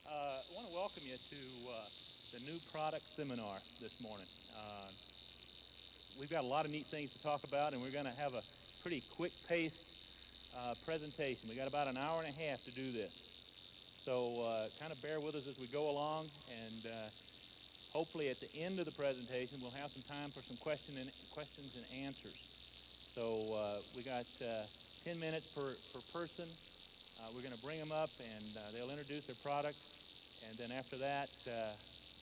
I want to welcome you to the new product seminar this morning. We've got a lot of neat things to talk about, and we're going to have a pretty quick-paced presentation. We got about an hour and a half to do this. So kind of bear with us as we go along, and hopefully at the end of the presentation we'll have some time for some questions and answers. So we got 10 minutes per person. We're going to bring them up, and they'll introduce their product, and then after that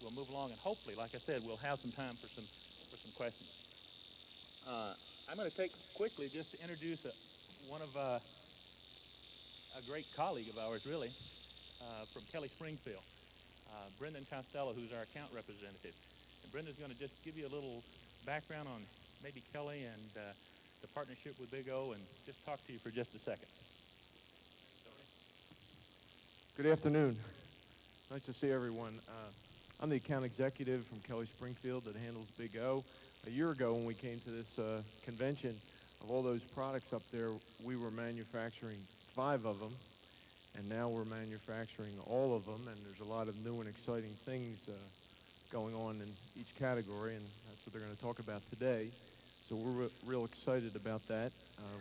we'll move along, and hopefully, like I said, we'll have some time for some questions. I'm going to take quickly just to introduce one of a great colleague of ours, really, from Kelly Springfield, Brendan Costello, who's our account representative. And Brendan's going to just give you a little background on maybe Kelly and the partnership with Big O, and just talk to you for just a second. Good afternoon. Nice to see everyone. I'm the account executive from Kelly Springfield that handles Big O. A year ago when we came to this convention, of all those products up there, we were manufacturing 5 of them, and now we're manufacturing all of them, and there's a lot of new and exciting things going on in each category, and that's what they're going to talk about today. So we're real excited about that.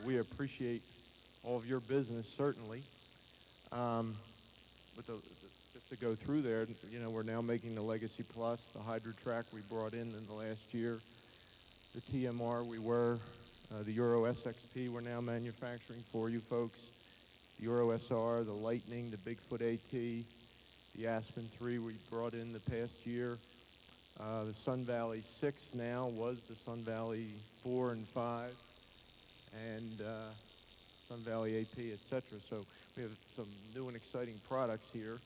We appreciate all of your business, certainly. Just to go through there, you know, we're now making the Legacy Plus, the HydroTrack we brought in the last year, the TMR the Euro SXP we're now manufacturing for you folks, the Euro SR, the Lightning, the Bigfoot AT, the Aspen 3 we brought in the past year, the Sun Valley 6 now was the Sun Valley 4 and 5, and Sun Valley AP, etc. So we have some new and exciting products here.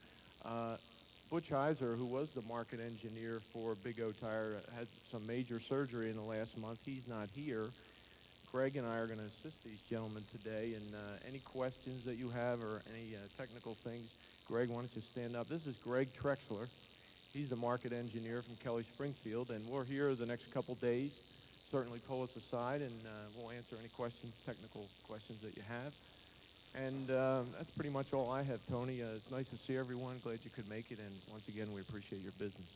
Butch Heiser, who was the market engineer for Big O Tire, had some major surgery in the last month. He's not here. Greg and I are going to assist these gentlemen today, and any questions that you have or any technical things, Greg, why don't you stand up? This is Greg Trexler. He's the market engineer from Kelly Springfield, and we're here the next couple days. Certainly pull us aside, and we'll answer any questions, technical questions that you have. And that's pretty much all I have, Tony. It's nice to see everyone. Glad you could make it, and once again, we appreciate your business.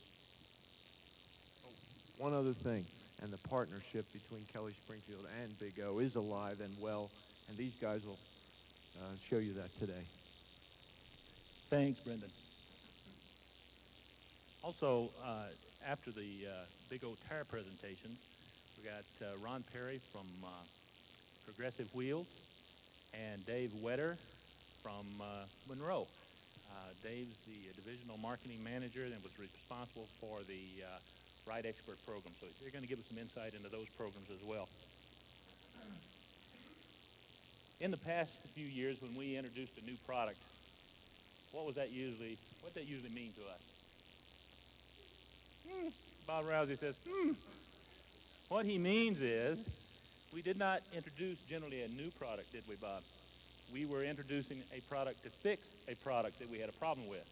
One other thing, and the partnership between Kelly Springfield and Big O is alive and well, and these guys will show you that today. Thanks, Brendan. Also, after the Big O Tire presentations, we got Ron Perry from Progressive Wheels and Dave Wetter from Monroe. Dave's the divisional marketing manager and was responsible for the Ride Expert program. So they're going to give us some insight into those programs as well. In the past few years, when we introduced a new product, what that usually mean to us? Bob Rousey says, What he means is, we did not introduce generally a new product, did we, Bob? We were introducing a product to fix a product that we had a problem with,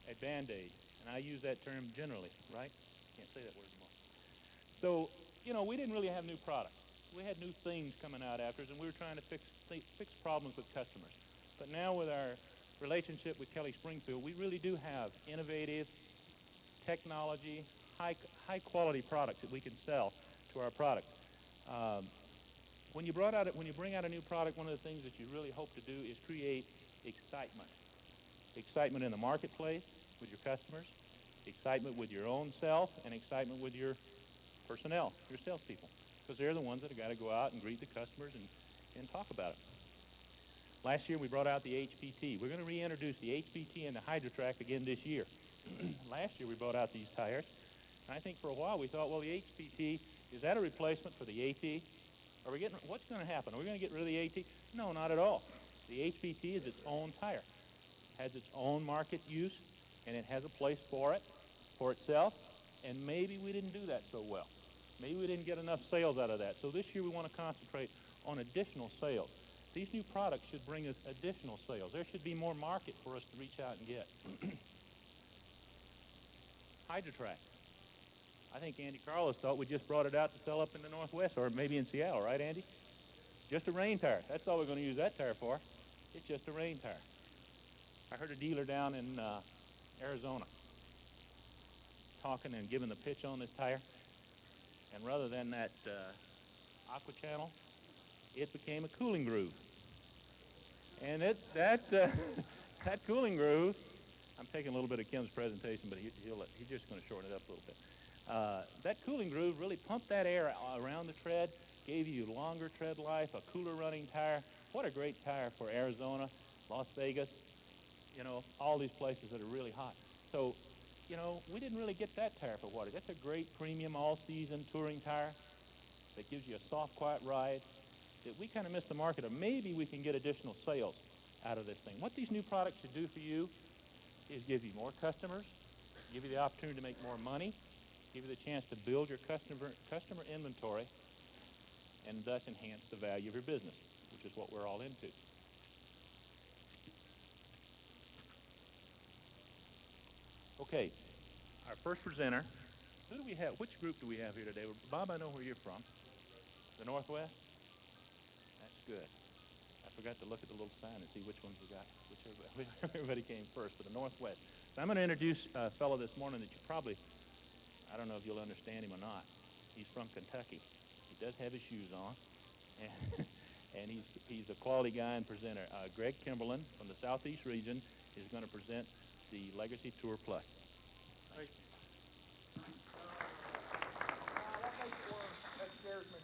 a Band-Aid. And I use that term generally, right? Can't say that word anymore. So, you know, we didn't really have new products. We had new things coming out after us, and we were trying to fix problems with customers. But now with our relationship with Kelly Springfield, we really do have innovative technology, high quality products that we can sell to our products. When you bring out a new product, one of the things that you really hope to do is create excitement. Excitement in the marketplace with your customers, excitement with your own self, and excitement with your personnel, your salespeople, because they're the ones that have got to go out and greet the customers and talk about it. Last year we brought out the HPT. We're going to reintroduce the HPT and the HydroTrack again this year. Last year we brought out these tires, and I think for a while we thought, well, the HPT, is that a replacement for the AT? What's going to happen? Are we going to get rid of the AT? No, not at all. The HPT is its own tire, has its own market use, and it has a place for itself, and maybe we didn't do that so well. Maybe we didn't get enough sales out of that. So this year we want to concentrate on additional sales. These new products should bring us additional sales. There should be more market for us to reach out and get. HydroTrack. I think Andy Carlos thought we just brought it out to sell up in the Northwest, or maybe in Seattle, right, Andy? Just a rain tire. That's all we're going to use that tire for. It's just a rain tire. I heard a dealer down in Arizona talking and giving the pitch on this tire, and rather than that aqua channel, it became a cooling groove. And that cooling groove, I'm taking a little bit of Kim's presentation, but he's just going to shorten it up a little bit. That cooling groove really pumped that air around the tread, gave you longer tread life, a cooler running tire. What a great tire for Arizona, Las Vegas, you know, all these places that are really hot. So, you know, we didn't really get that tire for water. That's a great premium all-season touring tire that gives you a soft, quiet ride, that we kind of missed the market of. Maybe we can get additional sales out of this thing. What these new products should do for you is give you more customers, give you the opportunity to make more money, give you the chance to build your customer inventory, and thus enhance the value of your business, which is what we're all into. Okay, our first presenter, who do we have? Which group do we have here today? Bob, I know where you're from. The Northwest? That's good. I forgot to look at the little sign and see which ones we got, which everybody came first, but the Northwest. So I'm going to introduce a fellow this morning that you probably, I don't know if you'll understand him or not. He's from Kentucky. He does have his shoes on, and he's a quality guy and presenter. Greg Kimberlin from the Southeast region is going to present the Legacy Tour Plus. Thank you. That scares me.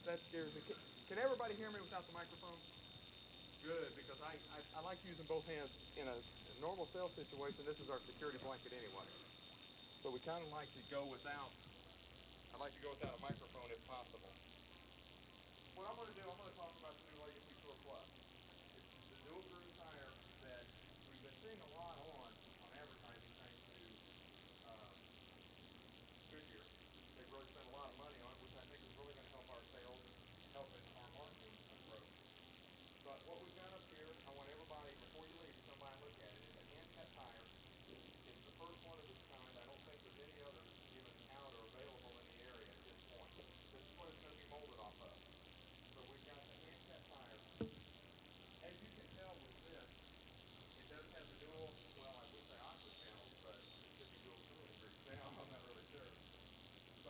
That scares me. Can everybody hear me without the microphone? Good, because I like using both hands in a normal sales situation. This is our security blanket anyway. So we kind of like to go without, I like to go without a microphone if possible. What I'm going to do, I'm going to talk about the new Legacy Tour Plus. It's the dual groove tire that we've been seeing a lot on advertising thanks to Goodyear. They've really spent a lot of money on it, which I think is really going to help our sales and helping our marketing approach. But what we've got up here, I want everybody, before you leave, to come by and look at it. It's a hand-cut tire. It's the first one of its kind. I don't think there's any others even out or available in the area at this point. This is what it's going to be molded off of. So we've got the hand-cut tire. As you can tell with this, it does have the dual, well, I would say aqua channels, but it could be dual cooling grooves now. I'm not really sure.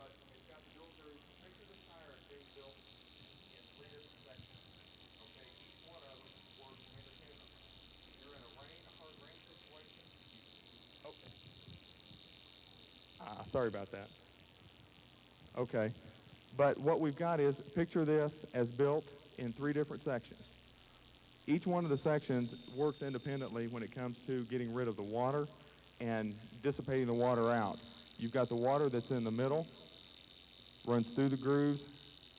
But it's got the dual groove. Picture this tire is being built in 3 different sections. Okay, each one of them works independently. If you're in a hard rain situation. Okay. Sorry about that. Okay. But what we've got is, picture this as built in 3 different sections. Each one of the sections works independently when it comes to getting rid of the water and dissipating the water out. You've got the water that's in the middle, runs through the grooves,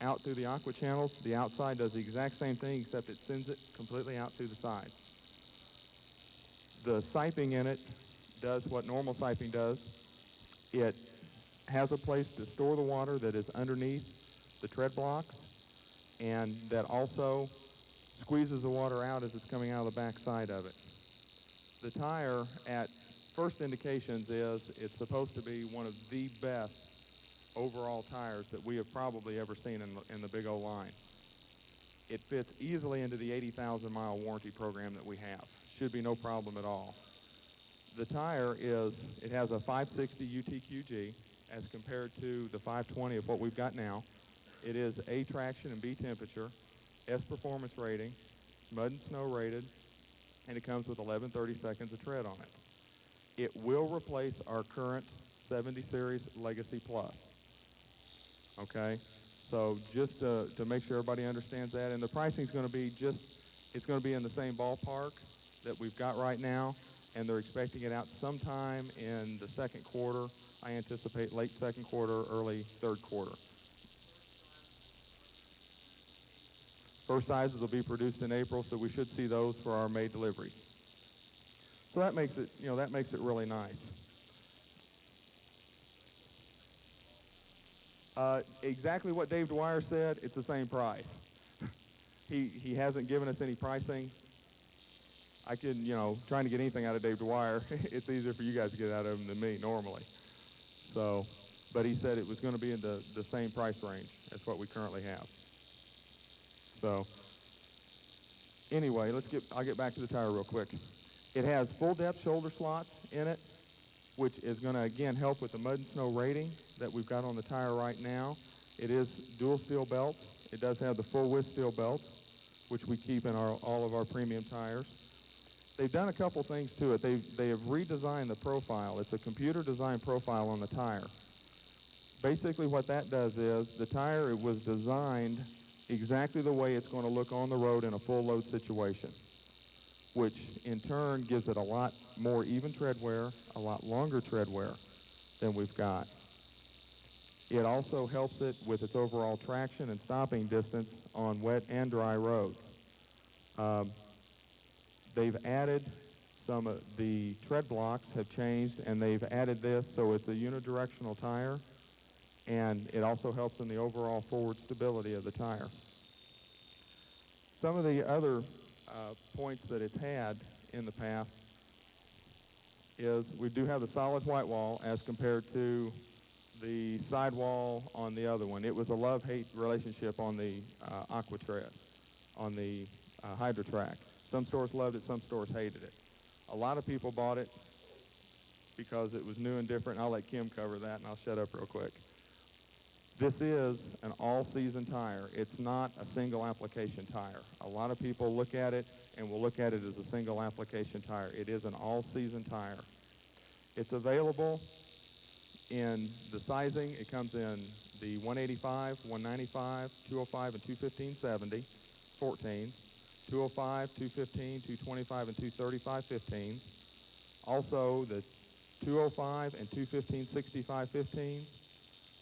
out through the aqua channels. The outside does the exact same thing, except it sends it completely out through the sides. The siping in it does what normal siping does. It has a place to store the water that is underneath the tread blocks, and that also squeezes the water out as it's coming out of the back side of it. The tire, at first indications, is it's supposed to be one of the best overall tires that we have probably ever seen in the Big O line. It fits easily into the 80,000 mile warranty program that we have. Should be no problem at all. The tire it has a 560 UTQG as compared to the 520 of what we've got now. It is A traction and B temperature, S performance rating, mud and snow rated, and it comes with 1130 seconds of tread on it. It will replace our current 70 series Legacy Plus. Okay, so just to make sure everybody understands that, and the pricing is going to be it's going to be in the same ballpark that we've got right now, and they're expecting it out sometime in the second quarter. I anticipate late second quarter, early third quarter. First sizes will be produced in April, so we should see those for our May deliveries. So that makes it really nice. Exactly what Dave Dwyer said, it's the same price. He hasn't given us any pricing. I can, trying to get anything out of Dave Dwyer, it's easier for you guys to get out of him than me normally. So, but he said it was going to be in the same price range as what we currently have. So, anyway, I'll get back to the tire real quick. It has full depth shoulder slots in it, which is going to again help with the mud and snow rating that we've got on the tire right now. It is dual steel belts. It does have the full width steel belts, which we keep in all of our premium tires. They've done a couple things to it. They have redesigned the profile. It's a computer designed profile on the tire. Basically what that does is the tire, it was designed exactly the way it's going to look on the road in a full load situation, which in turn gives it a lot more even tread wear, a lot longer tread wear than we've got. It also helps it with its overall traction and stopping distance on wet and dry roads. They've added some of the tread blocks have changed, and they've added this so it's a unidirectional tire, and it also helps in the overall forward stability of the tire. Some of the other points that it's had in the past is we do have the solid white wall as compared to the sidewall on the other one. It was a love-hate relationship on the AquaTread, on the HydroTrack. Some stores loved it, some stores hated it. A lot of people bought it because it was new and different. I'll let Kim cover that, and I'll shut up real quick. This is an all-season tire. It's not a single application tire. A lot of people look at it and will look at it as a single application tire. It is an all-season tire. It's available in the sizing. It comes in the 185, 195, 205, and 215/70 14s, 205, 215, 225, and 235 15s. Also the 205 and 215 65 15s,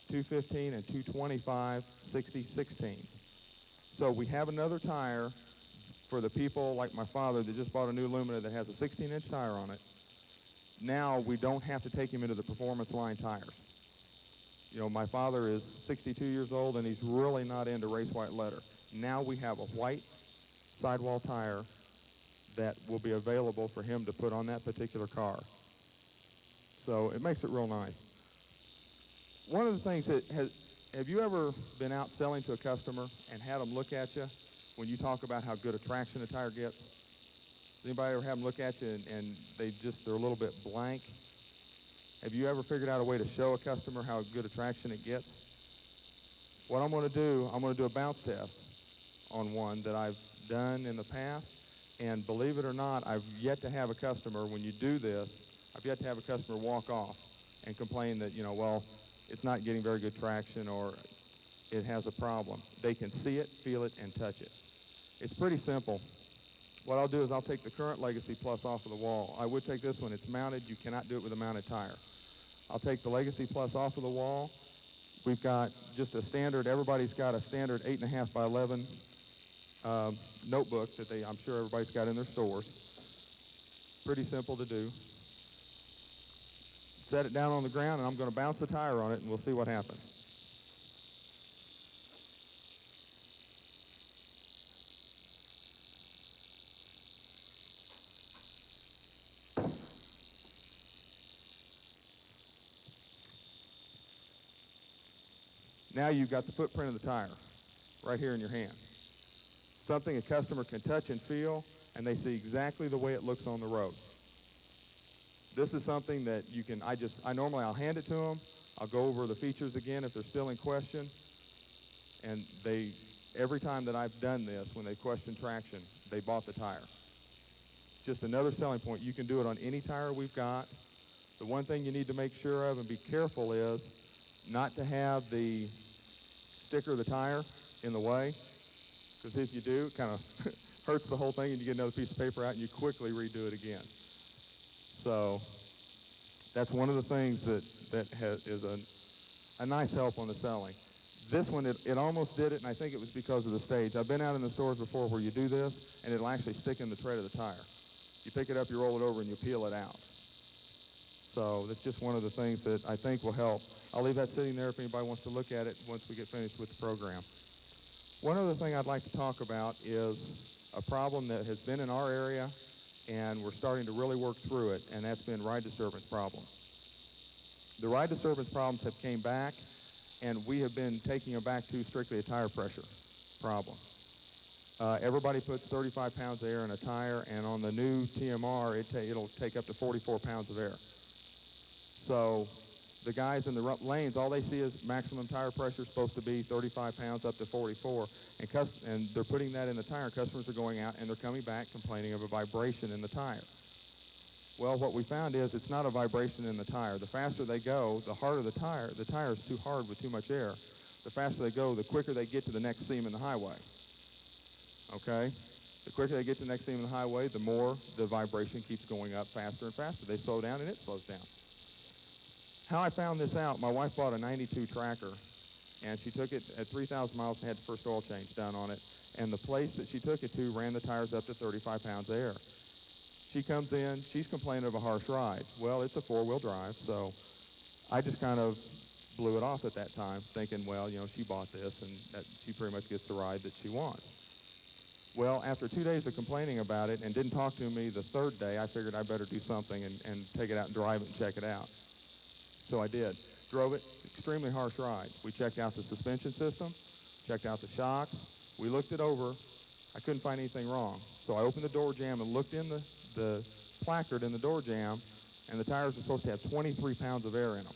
215 and 225 60 16s. So we have another tire for the people like my father that just bought a new Lumina that has a 16-inch tire on it. Now we don't have to take him into the performance line tires. You know, my father is 62 years old and he's really not into race white leather. Now we have a white sidewall tire that will be available for him to put on that particular car. So it makes it real nice. One of the things that have you ever been out selling to a customer and had them look at you when you talk about how good a traction a tire gets? Does anybody ever have them look at you and they're a little bit blank? Have you ever figured out a way to show a customer how good a traction it gets? What I'm going to do a bounce test on one that I've done in the past, and believe it or not, I've yet to have a customer, when you do this, I've yet to have a customer walk off and complain that, you know, well, it's not getting very good traction or it has a problem. They can see it, feel it, and touch it. It's pretty simple. What I'll do is I'll take the current Legacy Plus off of the wall. I would take this one. It's mounted. You cannot do it with a mounted tire. I'll take the Legacy Plus off of the wall. We've got just a standard, everybody's got a standard 8.5 by 11 notebook that I'm sure everybody's got in their stores. Pretty simple to do. Set it down on the ground, and I'm going to bounce the tire on it, and we'll see what happens. Now you've got the footprint of the tire right here in your hand. Something a customer can touch and feel, and they see exactly the way it looks on the road. This is something that you can, I'll hand it to them. I'll go over the features again if they're still in question. And every time that I've done this, when they question traction, they bought the tire. Just another selling point. You can do it on any tire we've got. The one thing you need to make sure of and be careful is not to have the sticker of the tire in the way, because if you do, it kind of hurts the whole thing and you get another piece of paper out and you quickly redo it again. So that's one of the things that is a nice help on the selling. This one, it almost did it, and I think it was because of the stage. I've been out in the stores before where you do this, and it'll actually stick in the tread of the tire. You pick it up, you roll it over, and you peel it out. So that's just one of the things that I think will help. I'll leave that sitting there if anybody wants to look at it once we get finished with the program. One other thing I'd like to talk about is a problem that has been in our area, and we're starting to really work through it, and that's been ride disturbance problems. The ride disturbance problems have came back, and we have been taking them back to strictly a tire pressure problem. Everybody puts 35 pounds of air in a tire, and on the new TMR, it'll take up to 44 pounds of air. So the guys in the lanes, all they see is maximum tire pressure is supposed to be 35 pounds up to 44, and they're putting that in the tire. Customers are going out, and they're coming back complaining of a vibration in the tire. Well, what we found is it's not a vibration in the tire. The faster they go, the harder the tire. The tire is too hard with too much air. The faster they go, the quicker they get to the next seam in the highway. Okay? The quicker they get to the next seam in the highway, the more the vibration keeps going up faster and faster. They slow down, and it slows down. How I found this out, my wife bought a 92 Tracker, and she took it at 3,000 miles and had the first oil change done on it. And the place that she took it to ran the tires up to 35 pounds of air. She comes in, she's complaining of a harsh ride. Well, it's a four-wheel drive, so I just kind of blew it off at that time, thinking, well, she bought this, and that she pretty much gets the ride that she wants. Well, after 2 days of complaining about it and didn't talk to me the third day, I figured I better do something and take it out and drive it and check it out. So I did. Drove it, extremely harsh ride. We checked out the suspension system, checked out the shocks. We looked it over. I couldn't find anything wrong. So I opened the door jamb and looked in the placard in the door jamb, and the tires were supposed to have 23 pounds of air in them.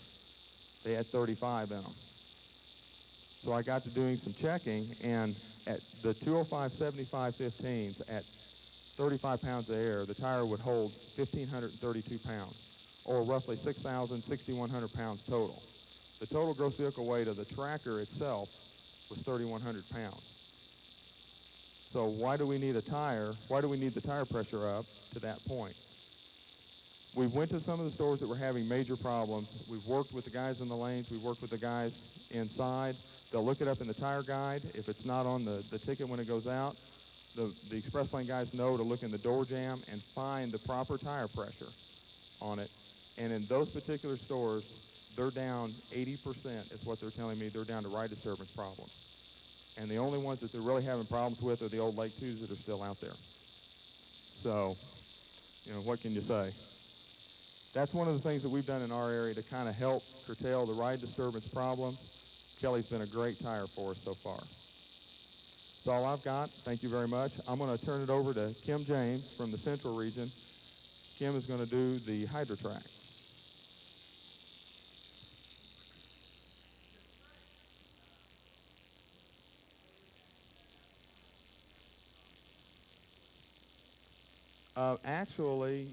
They had 35 in them. So I got to doing some checking, and at the 205/75/15s, at 35 pounds of air, the tire would hold 1,532 pounds, or roughly 6,100 pounds total. The total gross vehicle weight of the Tracker itself was 3,100 pounds. So why do we need a tire? Why do we need the tire pressure up to that point? We went to some of the stores that were having major problems. We've worked with the guys in the lanes. We've worked with the guys inside. They'll look it up in the tire guide. If it's not on the ticket when it goes out, the express lane guys know to look in the door jamb and find the proper tire pressure on it. And in those particular stores, they're down 80% is what they're telling me. They're down to ride disturbance problems. And the only ones that they're really having problems with are the old Lake 2s that are still out there. So, what can you say? That's one of the things that we've done in our area to kind of help curtail the ride disturbance problems. Kelly's been a great tire for us so far. That's all I've got. Thank you very much. I'm going to turn it over to Kim James from the Central Region. Kim is going to do the HydroTrack. Actually,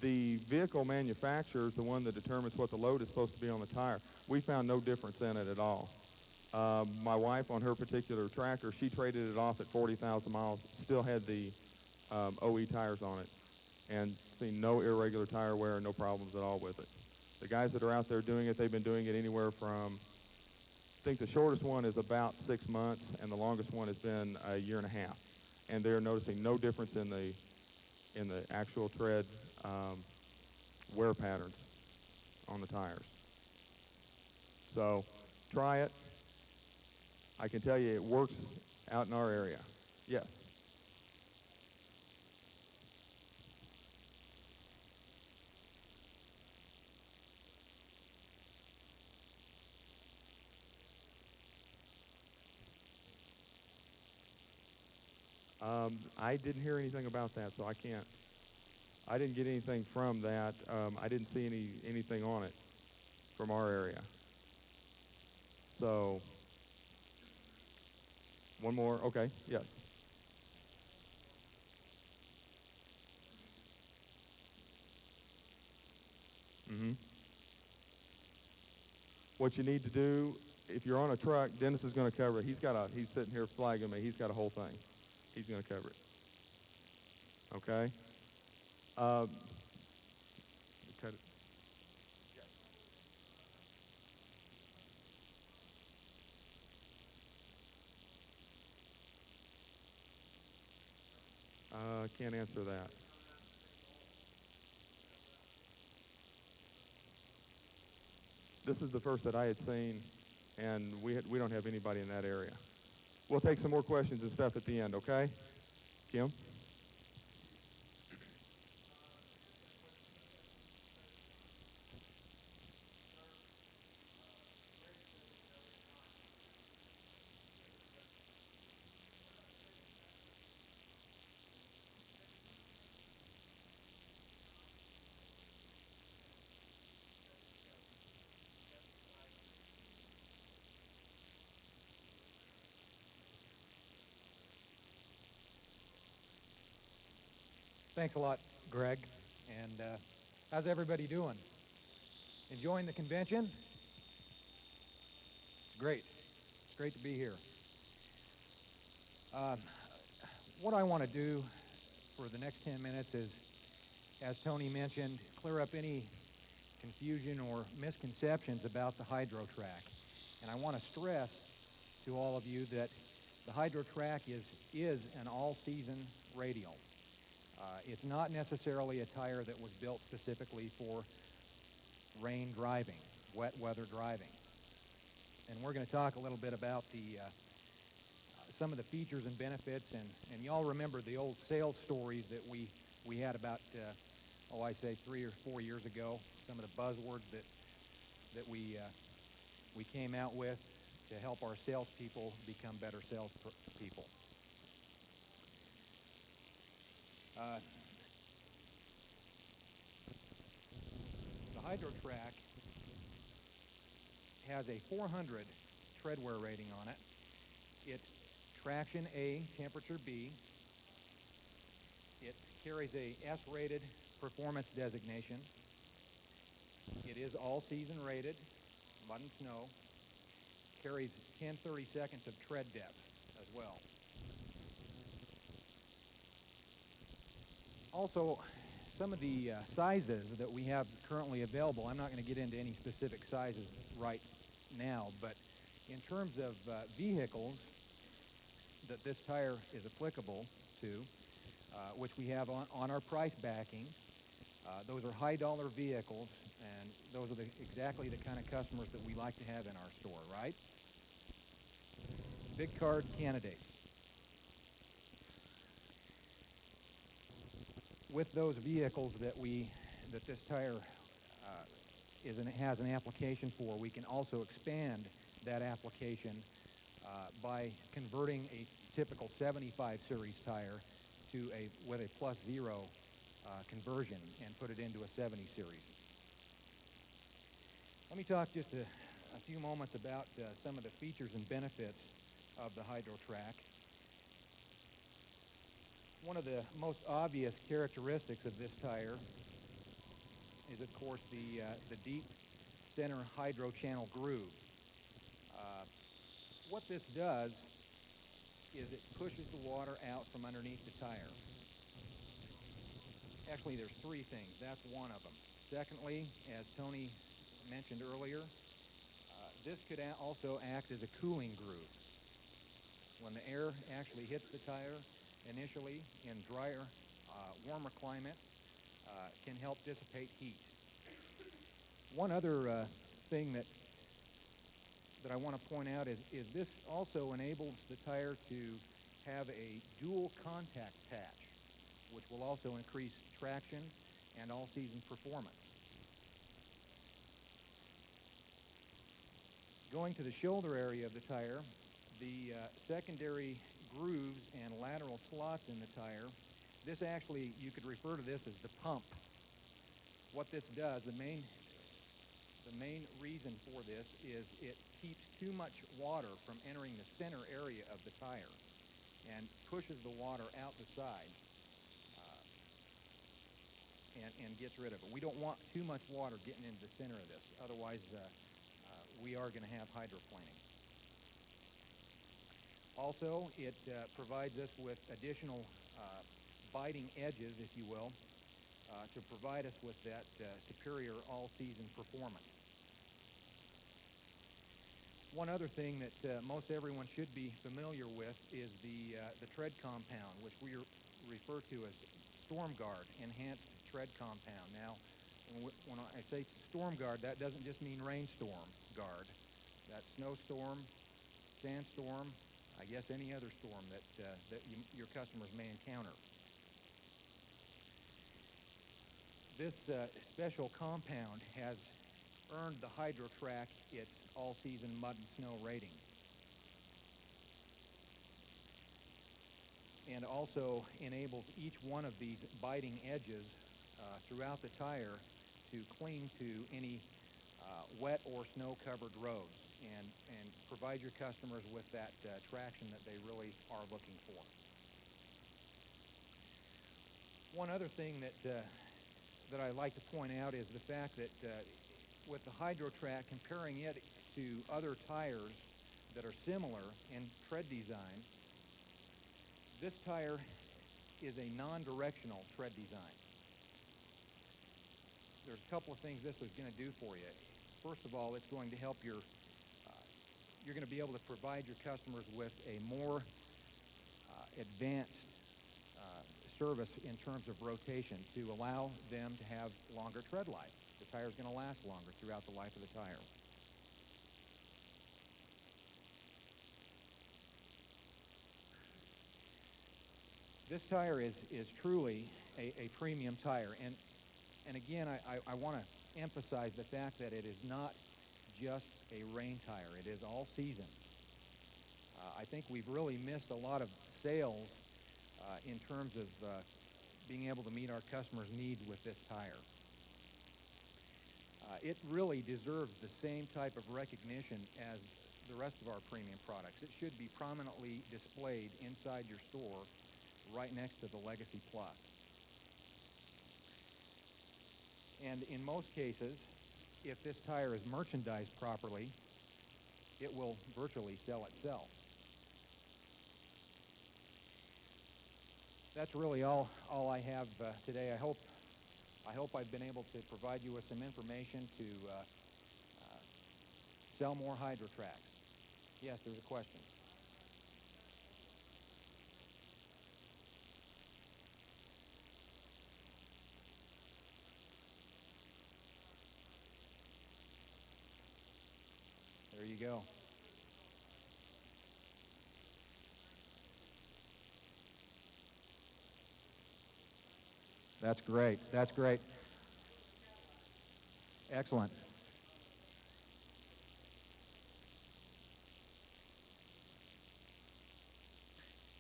the vehicle manufacturer is the one that determines what the load is supposed to be on the tire. We found no difference in it at all. My wife, on her particular Tracker, she traded it off at 40,000 miles, still had the OE tires on it, and seen no irregular tire wear and no problems at all with it. The guys that are out there doing it, they've been doing it anywhere from, I think the shortest one is about 6 months, and the longest one has been a year and a half. And they're noticing no difference in the actual tread wear patterns on the tires. So try it. I can tell you it works out in our area. Yes. I didn't hear anything about that, so I can't. I didn't get anything from that. I didn't see anything on it from our area. So, one more. Okay, yes. Mm-hmm. What you need to do, if you're on a truck, Dennis is going to cover it. He's sitting here flagging me. He's got a whole thing. He's going to cover it. Okay? Cut it. Can't answer that. This is the first that I had seen, and we don't have anybody in that area. We'll take some more questions and stuff at the end, okay? Kim? Thanks a lot, Greg. And how's everybody doing? Enjoying the convention? It's great. It's great to be here. What I want to do for the next 10 minutes is, as Tony mentioned, clear up any confusion or misconceptions about the HydroTrack. And I want to stress to all of you that the HydroTrack is an all-season radial. It's not necessarily a tire that was built specifically for rain driving, wet weather driving. And we're going to talk a little bit about some of the features and benefits, and y'all remember the old sales stories that we had about, I say 3 or 4 years ago, some of the buzzwords that we came out with to help our salespeople become better salespeople. The HydroTrack has a 400 tread wear rating on it. It's traction A, temperature B. It carries a S-rated performance designation. It is all-season rated, mud and snow. Carries 10/32 of tread depth as well. Also, some of the sizes that we have currently available, I'm not going to get into any specific sizes right now, but in terms of vehicles that this tire is applicable to, which we have on our price backing, those are high-dollar vehicles, and those are exactly the kind of customers that we like to have in our store, right? Big card candidates. With those vehicles that this tire has an application for, we can also expand that application by converting a typical 75 series tire with a plus zero conversion and put it into a 70 series. Let me talk just a few moments about some of the features and benefits of the HydroTrack. One of the most obvious characteristics of this tire is, of course, the deep center hydro channel groove. What this does is it pushes the water out from underneath the tire. Actually, there's three things. That's one of them. Secondly, as Tony mentioned earlier, this could also act as a cooling groove. When the air actually hits the tire initially in drier, warmer climates, can help dissipate heat. One other thing that I want to point out is this also enables the tire to have a dual contact patch, which will also increase traction and all-season performance. Going to the shoulder area of the tire, the secondary grooves and lateral slots in the tire, this actually, you could refer to this as the pump. What this does, the main reason for this is it keeps too much water from entering the center area of the tire and pushes the water out the sides and gets rid of it. We don't want too much water getting into the center of this, otherwise we are going to have hydroplaning. Also, it provides us with additional biting edges, if you will, to provide us with that superior all-season performance. One other thing that most everyone should be familiar with is the tread compound, which we refer to as StormGuard, Enhanced Tread Compound. Now, when I say StormGuard, that doesn't just mean rainstorm guard. That's snowstorm, sandstorm, I guess any other storm that your customers may encounter. This special compound has earned the HydroTrack its all-season mud and snow rating. And also enables each one of these biting edges throughout the tire to cling to any wet or snow-covered roads and provide your customers with that traction that they really are looking for. One other thing that I like to point out is the fact that with the HydroTrack, comparing it to other tires that are similar in tread design, this tire is a non-directional tread design. There's a couple of things this is going to do for you. First of all, it's going to help you're going to be able to provide your customers with a more advanced service in terms of rotation to allow them to have longer tread life. The tire is going to last longer throughout the life of the tire. This tire is truly a premium tire, and again, I want to emphasize the fact that it is not just a rain tire. It is all season. I think we've really missed a lot of sales in terms of being able to meet our customers' needs with this tire. It really deserves the same type of recognition as the rest of our premium products. It should be prominently displayed inside your store right next to the Legacy Plus. And in most cases, if this tire is merchandised properly, it will virtually sell itself. That's really all I have today. I hope I've been able to provide you with some information to sell more HydroTracks. Yes, there's a question. There you go. That's great. That's great. Excellent.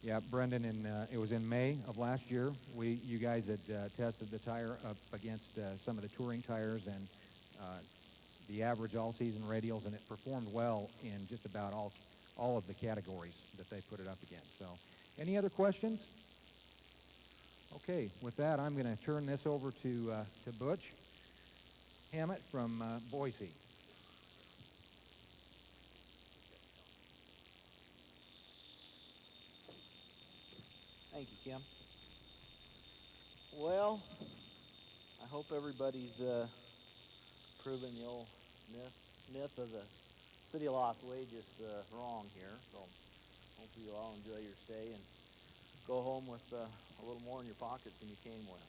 Yeah, Brendan, it was in May of last year. You guys had tested the tire up against some of the touring tires and the average all-season radials, and it performed well in just about all of the categories that they put it up against. So, any other questions? Okay, with that, I'm going to turn this over to Butch Hammett from Boise. Thank you, Kim. Well, I hope everybody's proven the old myth of the city of Las Vegas wrong here. So hopefully you'll all enjoy your stay and go home with a little more in your pockets than you came with.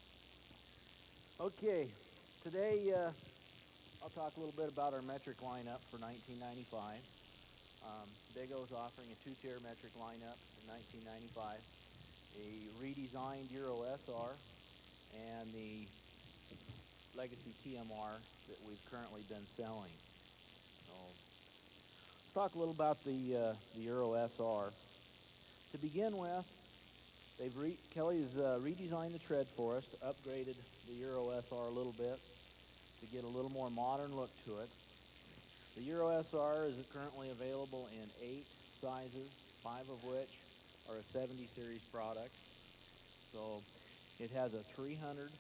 Okay, today I'll talk a little bit about our metric lineup for 1995. Big-O's offering a two-tier metric lineup in 1995, a redesigned Euro SR, and the Legacy TMR that we've currently been selling. So let's talk a little about the Euro SR. To begin with, Kelly's redesigned the tread for us, upgraded the Euro SR a little bit to get a little more modern look to it. The Euro SR is currently available in 8 sizes, 5 of which are a 70 series product. So it has a 300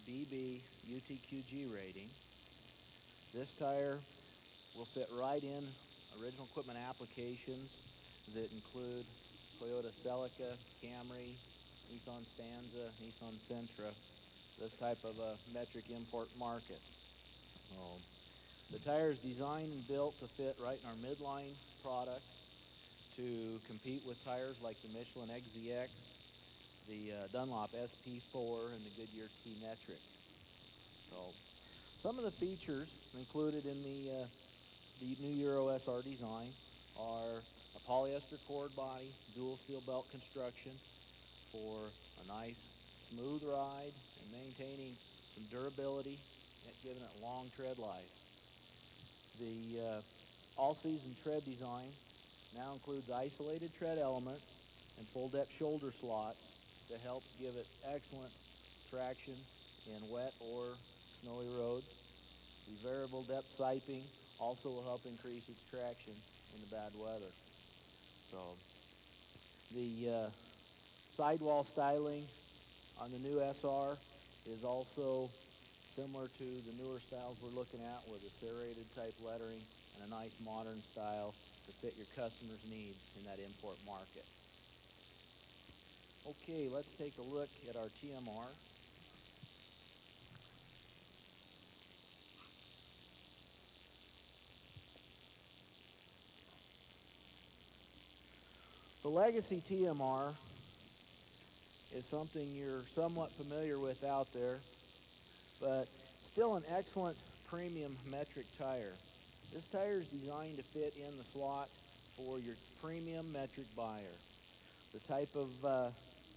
BB UTQG rating. This tire will fit right in original equipment applications that include Toyota Celica, Camry, Nissan Stanza, Nissan Sentra, this type of a metric import market. The tire is designed and built to fit right in our midline product to compete with tires like the Michelin XZX, the Dunlop SP4, and the Goodyear T-Metric. So some of the features included in the new Euro SR design are a polyester cord body, dual steel belt construction for a nice smooth ride and maintaining some durability and giving it long tread life. The all-season tread design now includes isolated tread elements and full-depth shoulder slots to help give it excellent traction in wet or snowy roads. The variable depth siping also will help increase its traction in the bad weather. So the sidewall styling on the new SR is also similar to the newer styles we're looking at with a serrated type lettering and a nice modern style to fit your customers' needs in that import market. Okay, let's take a look at our TMR. The Legacy TMR is something you're somewhat familiar with out there, but still an excellent premium metric tire. This tire is designed to fit in the slot for your premium metric buyer, the type of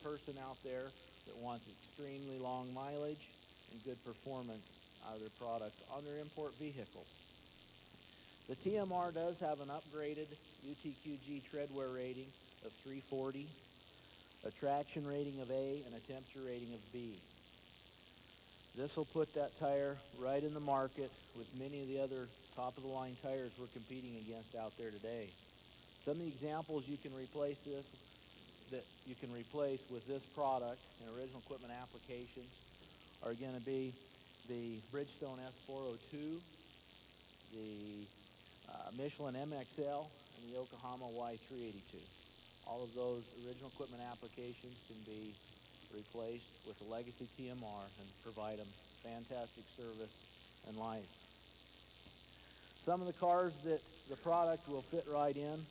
person out there that wants extremely long mileage and good performance out of their product on their import vehicles. The TMR does have an upgraded UTQG tread wear rating of 340, a traction rating of A, and a temperature rating of B. This will put that tire right in the market with many of the other top-of-the-line tires we're competing against out there today. Some of the examples you can replace with this product in original equipment applications are going to be the Bridgestone S402, the Michelin MXL, and the Yokohama Y382. All of those original equipment applications can be replaced with a Legacy TMR and provide them fantastic service and life. Some of the cars that the product will fit right in,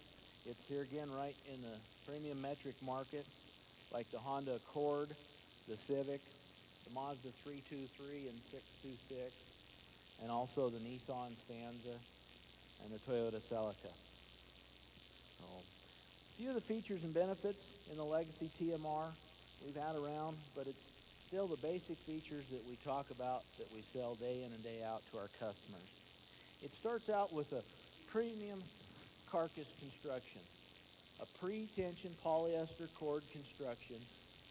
it's here again right in the premium metric market, like the Honda Accord, the Civic, the Mazda 323 and 626, and also the Nissan Stanza and the Toyota Celica. So, a few of the features and benefits in the Legacy TMR we've had around, but it's still the basic features that we talk about that we sell day in and day out to our customers. It starts out with a premium carcass construction, a pre-tension polyester cord construction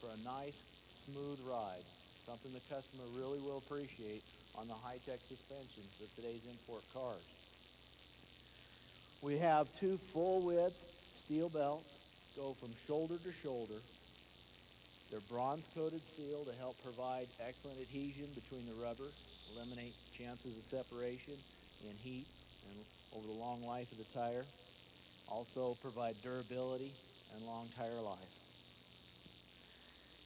for a nice, smooth ride, something the customer really will appreciate on the high-tech suspensions of today's import cars. We have two full-width steel belts, go from shoulder to shoulder. They're bronze-coated steel to help provide excellent adhesion between the rubber, eliminate chances of separation in heat and over the long life of the tire. Also provide durability and long tire life.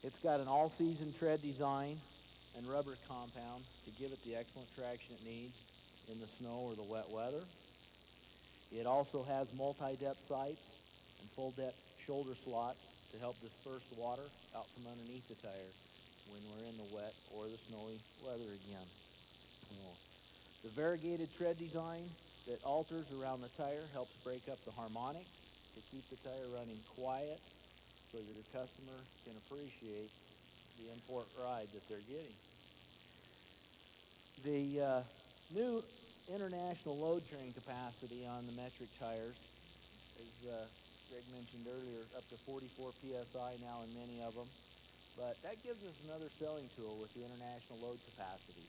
It's got an all-season tread design and rubber compound to give it the excellent traction it needs in the snow or the wet weather. It also has multi-depth sights and full-depth shoulder slots to help disperse the water out from underneath the tire when we're in the wet or the snowy weather again. The variegated tread design that alters around the tire helps break up the harmonics to keep the tire running quiet so that the customer can appreciate the import ride that they're getting. The new international load carrying capacity on the metric tires, as Greg mentioned earlier, up to 44 PSI now in many of them. But that gives us another selling tool with the international load capacity.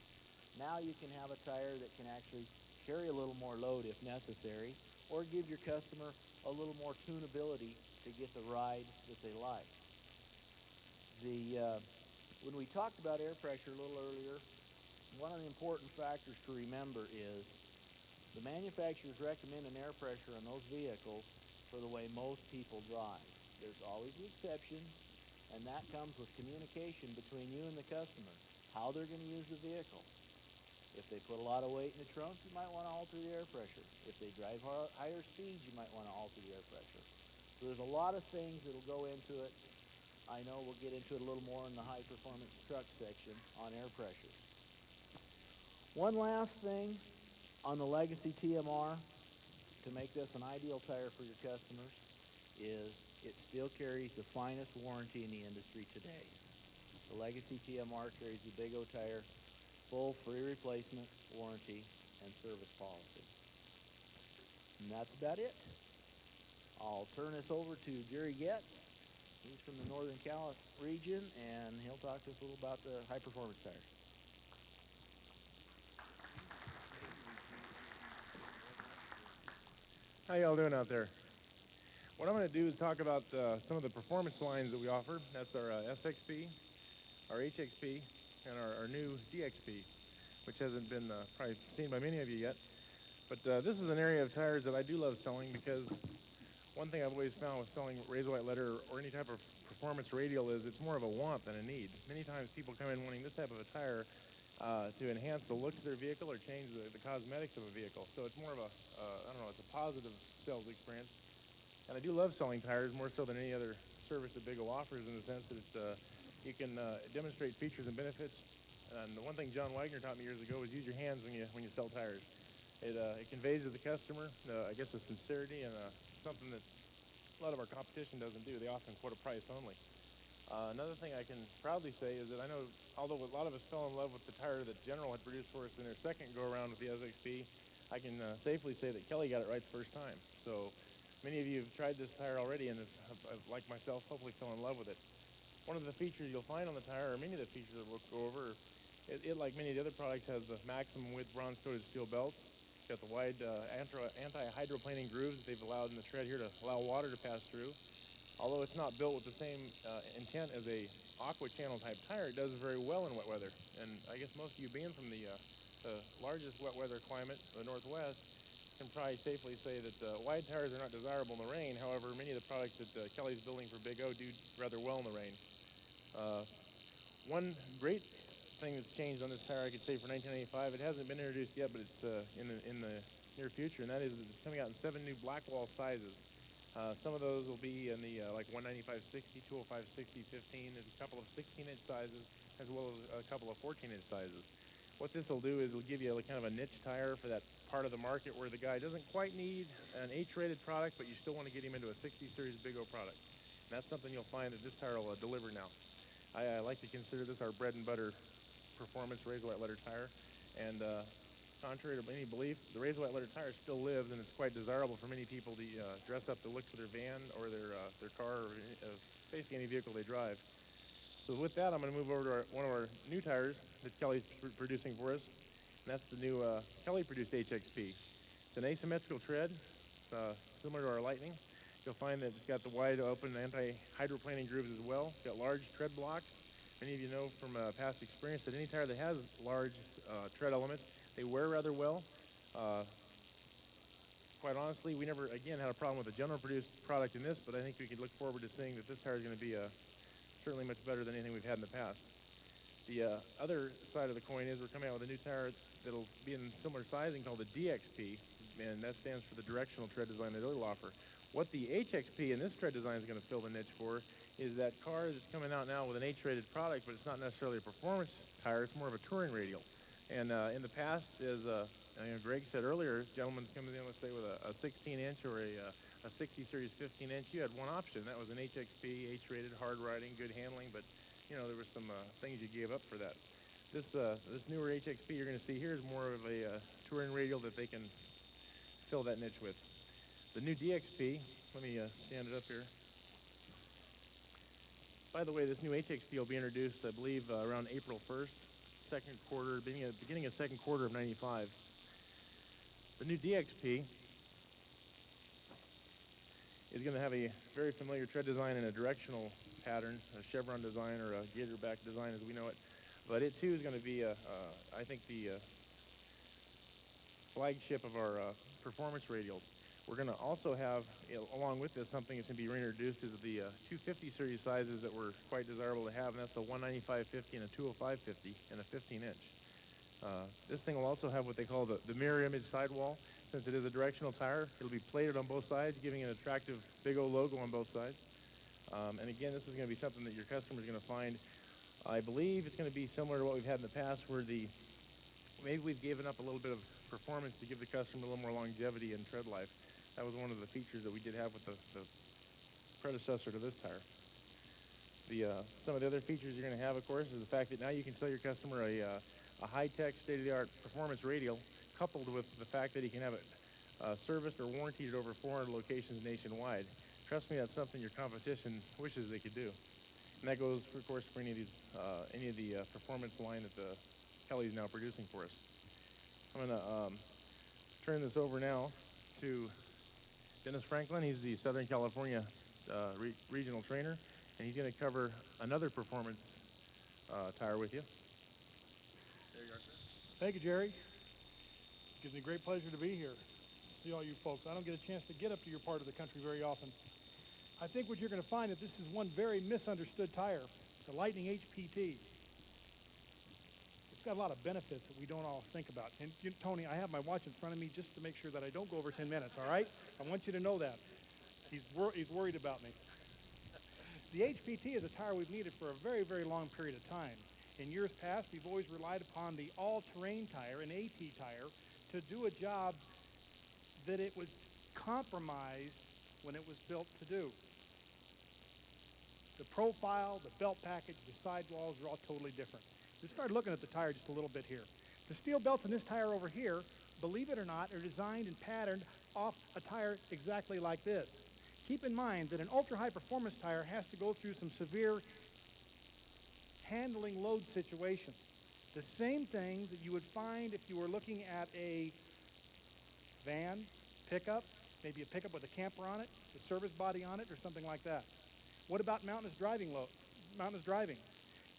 Now you can have a tire that can actually carry a little more load if necessary, or give your customer a little more tunability to get the ride that they like. When we talked about air pressure a little earlier, one of the important factors to remember is the manufacturers recommend an air pressure on those vehicles for the way most people drive. There's always the exceptions, and that comes with communication between you and the customer, how they're going to use the vehicle. If they put a lot of weight in the trunk, you might want to alter the air pressure. If they drive higher speeds, you might want to alter the air pressure. So there's a lot of things that will go into it. I know we'll get into it a little more in the high-performance truck section on air pressure. One last thing on the Legacy TMR to make this an ideal tire for your customers is it still carries the finest warranty in the industry today. The Legacy TMR carries the Big O tire, full free replacement warranty and service policy. And that's about it. I'll turn this over to Jerry Getz. He's from the Northern Cal region, and he'll talk to us a little about the high-performance tires. How y'all doing out there? What I'm going to do is talk about some of the performance lines that we offer. That's our SXP, our HXP and our new DXP, which hasn't been probably seen by many of you yet. But this is an area of tires that I do love selling, because one thing I've always found with selling razor white letter or any type of performance radial is it's more of a want than a need. Many times people come in wanting this type of a tire to enhance the looks of their vehicle or change the cosmetics of a vehicle. So it's more of a, I don't know, it's a positive sales experience. And I do love selling tires more so than any other service that Big O offers, in the sense that you can demonstrate features and benefits. And the one thing John Wagner taught me years ago was use your hands when you sell tires. It conveys to the customer, I guess, a sincerity and something that a lot of our competition doesn't do. They often quote a price only. Another thing I can proudly say is that I know, although a lot of us fell in love with the tire that General had produced for us in their second go-around with the SXP, I can safely say that Kelly got it right the first time. So many of you have tried this tire already and have, like myself, hopefully fell in love with it. One of the features you'll find on the tire, or many of the features that we'll go over, it like many of the other products, has the maximum width bronze-coated steel belts. It's got the wide anti-hydroplaning grooves that they've allowed in the tread here to allow water to pass through. Although it's not built with the same intent as a aqua channel type tire, it does very well in wet weather. And I guess most of you being from the largest wet weather climate, the Northwest, can probably safely say that wide tires are not desirable in the rain. However, many of the products that Kelly's building for Big O do rather well in the rain. One great thing that's changed on this tire, I could say, for 1995, it hasn't been introduced yet, but it's in the near future, and that is that it's coming out in 7 new Blackwall sizes. Some of those will be in the like 195/60, 205/60, 15. There's a couple of 16-inch sizes, as well as a couple of 14-inch sizes. What this will do is it'll give you kind of a niche tire for that part of the market where the guy doesn't quite need an H-rated product, but you still want to get him into a 60 series Big O product. And that's something you'll find that this tire will deliver now. I like to consider this our bread and butter performance razor white letter tire. And contrary to any belief, the razor white letter tire still lives, and it's quite desirable for many people to dress up the looks of their van or their car, or basically any vehicle they drive. So with that, I'm going to move over to one of our new tires that Kelly's producing for us, and that's the new Kelly-produced HXP. It's an asymmetrical tread, similar to our Lightning. You'll find that it's got the wide open anti-hydroplaning grooves as well. It's got large tread blocks. Many of you know from past experience that any tire that has large tread elements, they wear rather well. Quite honestly, we never, again, had a problem with the General produced product in this, but I think we could look forward to seeing that this tire is going to be certainly much better than anything we've had in the past. The other side of the coin is we're coming out with a new tire that'll be in similar sizing called the DXP, and that stands for the directional tread design that it'll offer. What the HXP in this tread design is going to fill the niche for is that car that's coming out now with an H-rated product, but it's not necessarily a performance tire, it's more of a touring radial. And in the past, as Greg said earlier, gentlemen's coming in, let's say, with a 16-inch or a 60 series 15-inch, you had one option. That was an HXP, H-rated, hard riding, good handling, but you know, there were some things you gave up for that. This newer HXP you're going to see here is more of a touring radial that they can fill that niche with. The new DXP, let me stand it up here. By the way, this new HXP will be introduced, I believe, around April 1st, second quarter, beginning of second quarter of '95. The new DXP is going to have a very familiar tread design and a directional pattern, a chevron design or a gator back design as we know it. But it too is going to be, I think, the flagship of our performance radials. We're going to also have, along with this, something that's going to be reintroduced is the 250 series sizes that were quite desirable to have, and that's a 195/50 and a 205/50 and a 15-inch. This thing will also have what they call the mirror image sidewall. Since it is a directional tire, it'll be plated on both sides, giving an attractive Big O logo on both sides. And again, this is going to be something that your customer is going to find. I believe it's going to be similar to what we've had in the past, where maybe we've given up a little bit of performance to give the customer a little more longevity and tread life. That was one of the features that we did have with the predecessor to this tire. Some of the other features you're going to have, of course, is the fact that now you can sell your customer a high-tech, state-of-the-art performance radial, coupled with the fact that he can have it serviced or warranted at over 400 locations nationwide. Trust me, that's something your competition wishes they could do. And that goes, of course, for any of the performance line that Kelly's now producing for us. I'm going to turn this over now to Dennis Franklin. He's the Southern California regional trainer, and he's going to cover another performance tire with you. Thank you, Jerry. Gives me great pleasure to be here. See all you folks. I don't get a chance to get up to your part of the country very often. I think what you're going to find is this is one very misunderstood tire, the Lightning HPT. It's got a lot of benefits that we don't all think about. And Tony, I have my watch in front of me just to make sure that I don't go over 10 minutes, all right? I want you to know that. He's worried about me. The HPT is a tire we've needed for a very, very long period of time. In years past, we've always relied upon the all-terrain tire, an AT tire, to do a job that it was compromised when it was built to do. The profile, the belt package, the sidewalls are all totally different. Let's start looking at the tire just a little bit here. The steel belts in this tire over here, believe it or not, are designed and patterned off a tire exactly like this. Keep in mind that an ultra-high performance tire has to go through some severe handling load situations. The same things that you would find if you were looking at a van, pickup, maybe a pickup with a camper on it, a service body on it, or something like that. What about mountainous driving?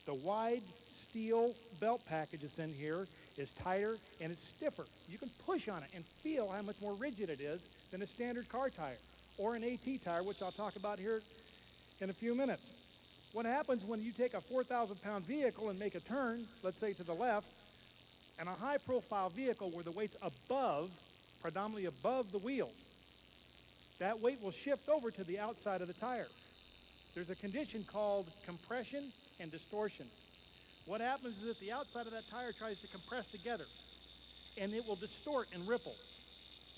The wide steel belt package that's in here is tighter and it's stiffer. You can push on it and feel how much more rigid it is than a standard car tire or an AT tire, which I'll talk about here in a few minutes. What happens when you take a 4,000-pound vehicle and make a turn, let's say to the left, and a high-profile vehicle where the weight's above, predominantly above the wheels, that weight will shift over to the outside of the tire. There's a condition called compression and distortion. What happens is that the outside of that tire tries to compress together, and it will distort and ripple.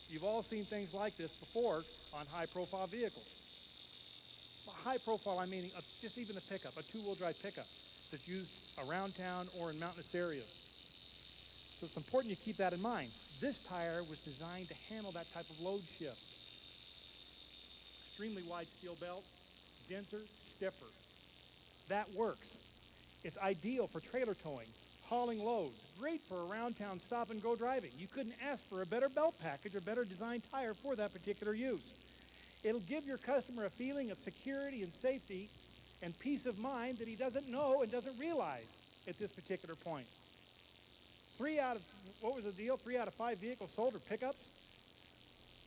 You've all seen things like this before on high-profile vehicles. High profile, I mean just even a pickup, a two-wheel drive pickup that's used around town or in mountainous areas. So it's important you keep that in mind. This tire was designed to handle that type of load shift. Extremely wide steel belts, denser, stiffer. That works. It's ideal for trailer towing, hauling loads, great for around town stop and go driving. You couldn't ask for a better belt package or better designed tire for that particular use. It'll give your customer a feeling of security and safety and peace of mind that he doesn't know and doesn't realize at this particular point. 3 out of 5 vehicles sold are pickups.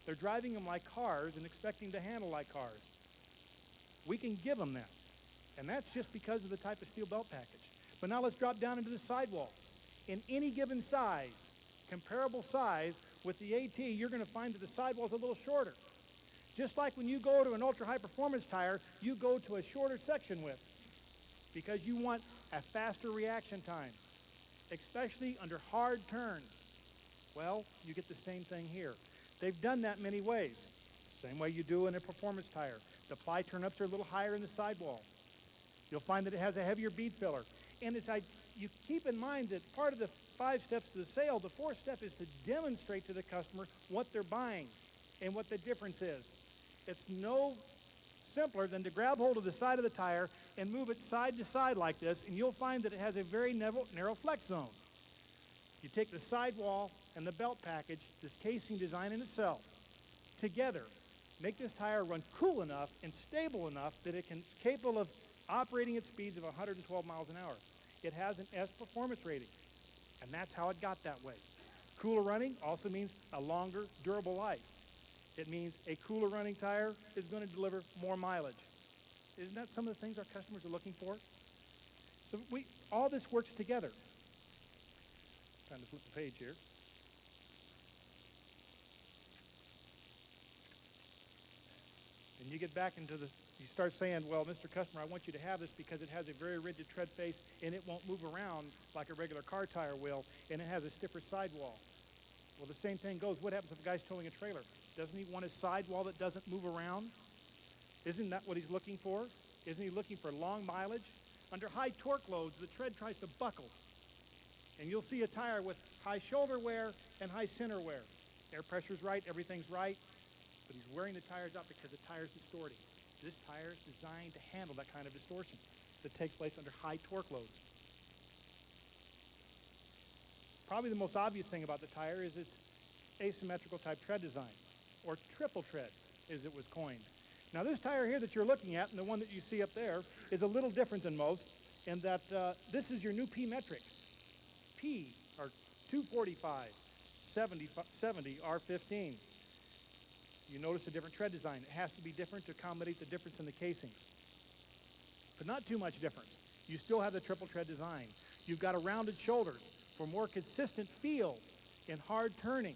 They're driving them like cars and expecting to handle like cars. We can give them that. And that's just because of the type of steel belt package. But now let's drop down into the sidewall. In any given size, comparable size with the AT, you're going to find that the sidewall's a little shorter. Just like when you go to an ultra-high performance tire, you go to a shorter section width because you want a faster reaction time, especially under hard turns. Well, you get the same thing here. They've done that many ways. Same way you do in a performance tire. The ply turn-ups are a little higher in the sidewall. You'll find that it has a heavier bead filler. And you keep in mind that part of the 5 steps to the sale, the 4th step is to demonstrate to the customer what they're buying and what the difference is. It's no simpler than to grab hold of the side of the tire and move it side to side like this, and you'll find that it has a very narrow flex zone. You take the sidewall and the belt package, this casing design in itself, together, make this tire run cool enough and stable enough that it can capable of operating at speeds of 112 miles an hour. It has an S performance rating, and that's how it got that way. Cooler running also means a longer, durable life. It means a cooler running tire is going to deliver more mileage. Isn't that some of the things our customers are looking for? So all this works together. Time to flip the page here. And you get back into you start saying, well, Mr. Customer, I want you to have this because it has a very rigid tread face and it won't move around like a regular car tire will, and it has a stiffer sidewall. Well, the same thing goes. What happens if a guy's towing a trailer? Doesn't he want a sidewall that doesn't move around? Isn't that what he's looking for? Isn't he looking for long mileage? Under high torque loads, the tread tries to buckle. And you'll see a tire with high shoulder wear and high center wear. Air pressure's right, everything's right, but he's wearing the tires out because the tire's distorting. This tire is designed to handle that kind of distortion that takes place under high torque loads. Probably the most obvious thing about the tire is its asymmetrical type tread design, or triple tread, as it was coined. Now this tire here that you're looking at, and the one that you see up there, is a little different than most. and that this is your new P metric. P, or 245, 70 R15. You notice a different tread design. It has to be different to accommodate the difference in the casings. But not too much difference. You still have the triple tread design. You've got a rounded shoulders for more consistent feel in hard turning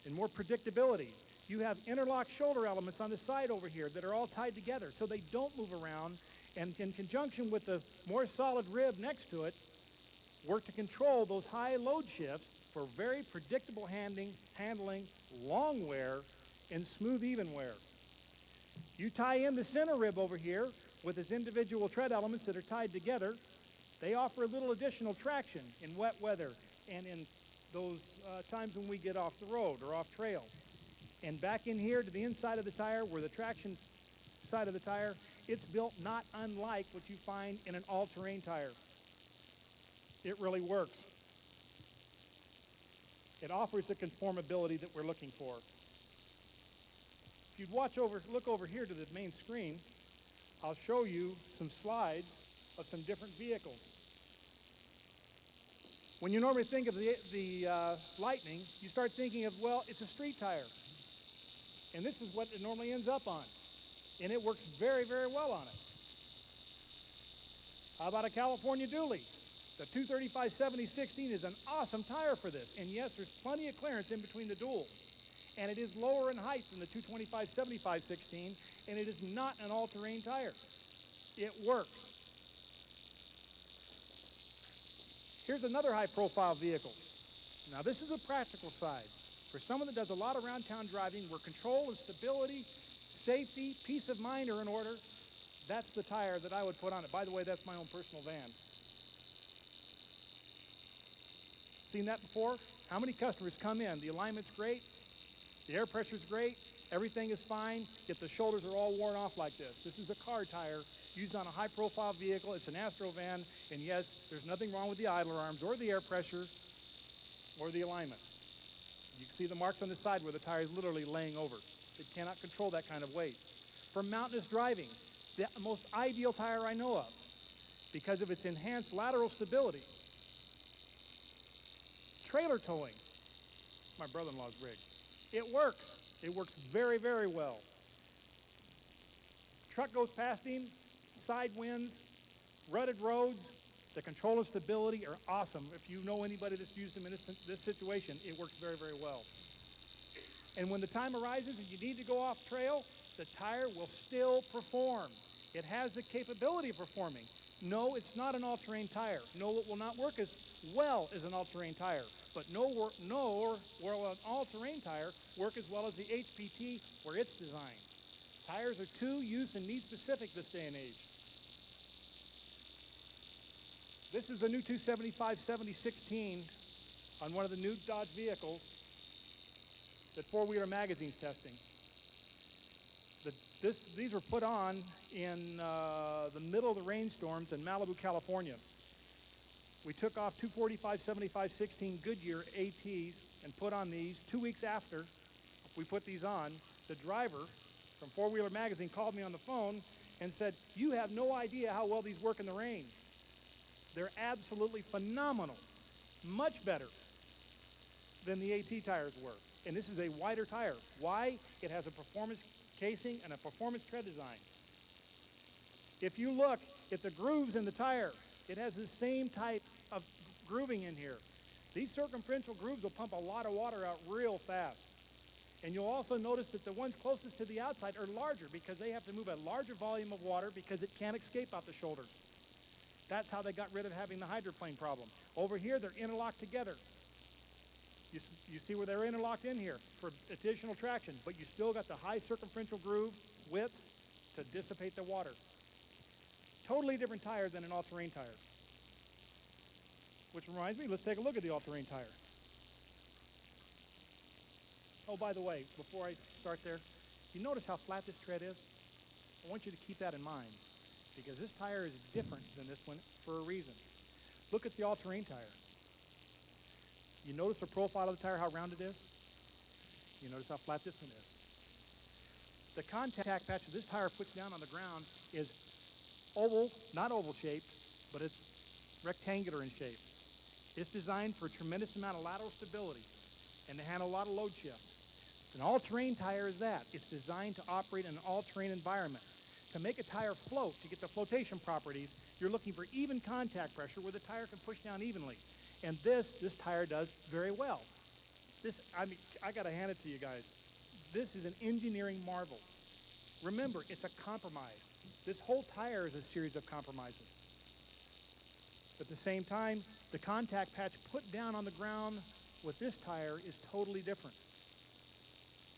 and more predictability. You have interlock shoulder elements on the side over here that are all tied together so they don't move around, and in conjunction with the more solid rib next to it, work to control those high load shifts for very predictable handling, long wear, and smooth even wear. You tie in the center rib over here with its individual tread elements that are tied together. They offer a little additional traction in wet weather and in those times when we get off the road or off trail. And back in here to the inside of the tire, where the traction side of the tire, it's built not unlike what you find in an all-terrain tire. It really works. It offers the conformability that we're looking for. If you'd look over here to the main screen, I'll show you some slides of some different vehicles. When you normally think of the Lightning, you start thinking of, well, it's a street tire. And this is what it normally ends up on. And it works very, very well on it. How about a California dually? The 235/70/16 is an awesome tire for this. And yes, there's plenty of clearance in between the duals. And it is lower in height than the 225/75/16, and it is not an all-terrain tire. It works. Here's another high-profile vehicle. Now, this is a practical side. For someone that does a lot of around-town driving where control and stability, safety, peace of mind are in order, that's the tire that I would put on it. By the way, that's my own personal van. Seen that before? How many customers come in? The alignment's great, the air pressure's great, everything is fine, yet the shoulders are all worn off like this. This is a car tire used on a high-profile vehicle. It's an Astro van, and yes, there's nothing wrong with the idler arms or the air pressure or the alignment. You can see the marks on the side where the tire is literally laying over. It cannot control that kind of weight. For mountainous driving, the most ideal tire I know of because of its enhanced lateral stability. Trailer towing, my brother-in-law's rig. It works. It works very, very well. Truck goes past him, side winds, rutted roads. The control and stability are awesome. If you know anybody that's used them in this situation, it works very, very well. And when the time arises and you need to go off trail, the tire will still perform. It has the capability of performing. No, it's not an all-terrain tire. No, it will not work as well as an all-terrain tire. But nor will an all-terrain tire work as well as the HPT where it's designed. Tires are too use and need specific this day and age. This is the new 275/70/16 on one of the new Dodge vehicles that Four-Wheeler Magazine's testing. These were put on in the middle of the rainstorms in Malibu, California. We took off 245/75/16 Goodyear ATs and put on these. 2 weeks after we put these on, the driver from Four-Wheeler Magazine called me on the phone and said, "You have no idea how well these work in the rain. They're absolutely phenomenal, much better than the AT tires were." And this is a wider tire. Why? It has a performance casing and a performance tread design. If you look at the grooves in the tire, it has the same type of grooving in here. These circumferential grooves will pump a lot of water out real fast. And you'll also notice that the ones closest to the outside are larger because they have to move a larger volume of water because it can't escape out the shoulders. That's how they got rid of having the hydroplane problem. Over here, they're interlocked together. You see where they're interlocked in here for additional traction, but you still got the high circumferential groove widths to dissipate the water. Totally different tire than an all-terrain tire. Which reminds me, let's take a look at the all-terrain tire. Oh, by the way, before I start there, you notice how flat this tread is? I want you to keep that in mind because this tire is different than this one for a reason. Look at the all-terrain tire. You notice the profile of the tire, how round it is? You notice how flat this one is. The contact patch that this tire puts down on the ground is oval, not oval shaped, but it's rectangular in shape. It's designed for a tremendous amount of lateral stability and to handle a lot of load shift. An all-terrain tire is that. It's designed to operate in an all-terrain environment. To make a tire float, to get the flotation properties, you're looking for even contact pressure where the tire can push down evenly. And this tire does very well. I gotta hand it to you guys. This is an engineering marvel. Remember, it's a compromise. This whole tire is a series of compromises. At the same time, the contact patch put down on the ground with this tire is totally different.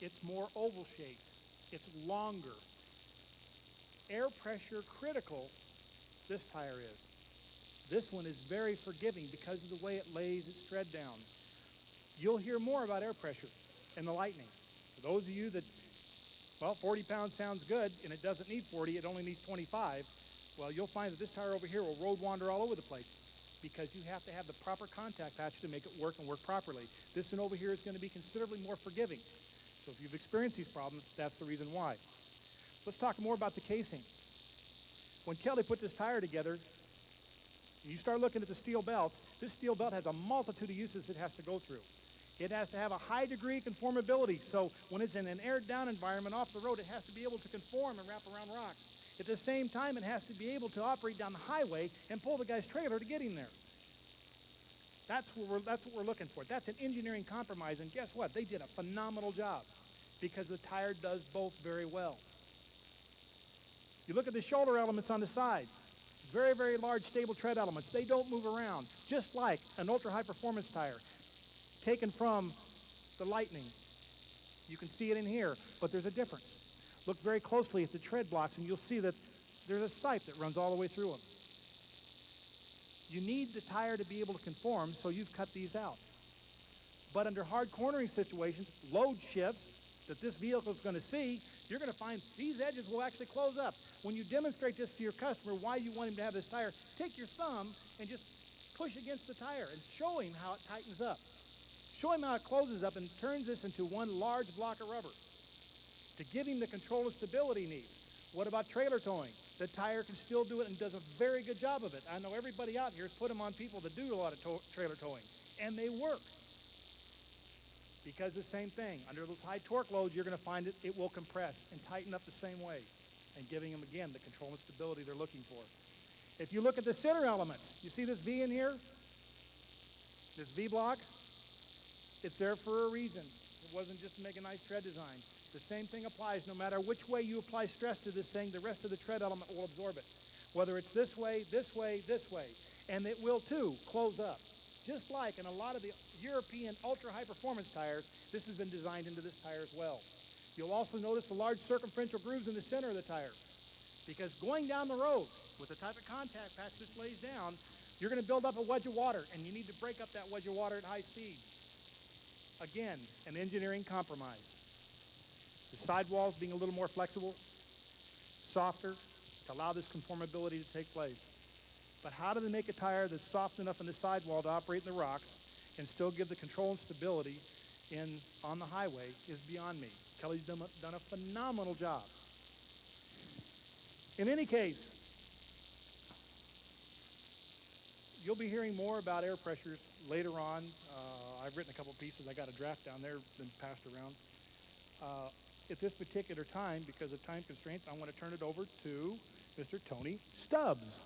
It's more oval shaped. It's longer. Air pressure critical, this tire is. This one is very forgiving because of the way it lays its tread down. You'll hear more about air pressure in the Lightning. For those of you that, 40 pounds sounds good and it doesn't need 40, it only needs 25. Well, you'll find that this tire over here will road wander all over the place because you have to have the proper contact patch to make it work and work properly. This one over here is going to be considerably more forgiving. So if you've experienced these problems, that's the reason why. Let's talk more about the casing. When Kelly put this tire together, you start looking at the steel belts, this steel belt has a multitude of uses it has to go through. It has to have a high degree of conformability, so when it's in an aired down environment off the road, it has to be able to conform and wrap around rocks. At the same time, it has to be able to operate down the highway and pull the guy's trailer to get him there. That's what we're looking for. That's an engineering compromise, and guess what? They did a phenomenal job because the tire does both very well. You look at the shoulder elements on the side. Very, very large stable tread elements. They don't move around, just like an ultra-high performance tire taken from the Lightning. You can see it in here, but there's a difference. Look very closely at the tread blocks and you'll see that there's a sipe that runs all the way through them. You need the tire to be able to conform, so you've cut these out. But under hard cornering situations, load shifts that this vehicle is going to see, you're going to find these edges will actually close up. When you demonstrate this to your customer, why you want him to have this tire, take your thumb and just push against the tire and show him how it tightens up. Show him how it closes up and turns this into one large block of rubber to give him the control and stability he needs. What about trailer towing? The tire can still do it and does a very good job of it. I know everybody out here has put them on people that do a lot of trailer towing, and they work. Because the same thing, under those high torque loads, you're going to find it will compress and tighten up the same way and giving them, again, the control and stability they're looking for. If you look at the center elements, you see this V in here? This V block? It's there for a reason. It wasn't just to make a nice tread design. The same thing applies. No matter which way you apply stress to this thing, the rest of the tread element will absorb it. Whether it's this way, this way, this way. And it will, too, close up. Just like in a lot of the European ultra-high performance tires, this has been designed into this tire as well. You'll also notice the large circumferential grooves in the center of the tire. Because going down the road with the type of contact patch this lays down, you're going to build up a wedge of water, and you need to break up that wedge of water at high speed. Again, an engineering compromise. The sidewalls being a little more flexible, softer, to allow this conformability to take place. But how do they make a tire that's soft enough in the sidewall to operate in the rocks and still give the control and stability on the highway is beyond me. Kelly's done a phenomenal job. In any case, you'll be hearing more about air pressures later on. I've written a couple pieces. I got a draft down there, been passed around. At this particular time, because of time constraints, I want to turn it over to Mr. Tony Stubbs.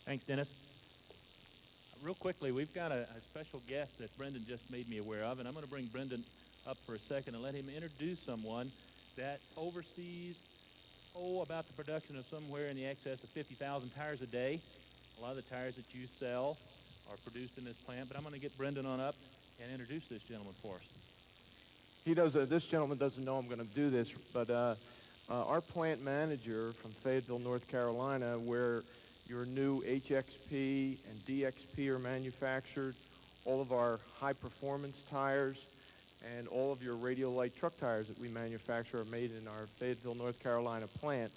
Thanks, Dennis. Real quickly, we've got a special guest that Brendan just made me aware of, and I'm going to bring Brendan up for a second and let him introduce someone that oversees, about the production of somewhere in the excess of 50,000 tires a day. A lot of the tires that you sell are produced in this plant, but I'm going to get Brendan on up and introduce this gentleman for us. He does. This gentleman doesn't know I'm going to do this, but our plant manager from Fayetteville, North Carolina, where your new HXP and DXP are manufactured, all of our high-performance tires, and all of your radial light truck tires that we manufacture are made in our Fayetteville, North Carolina plant.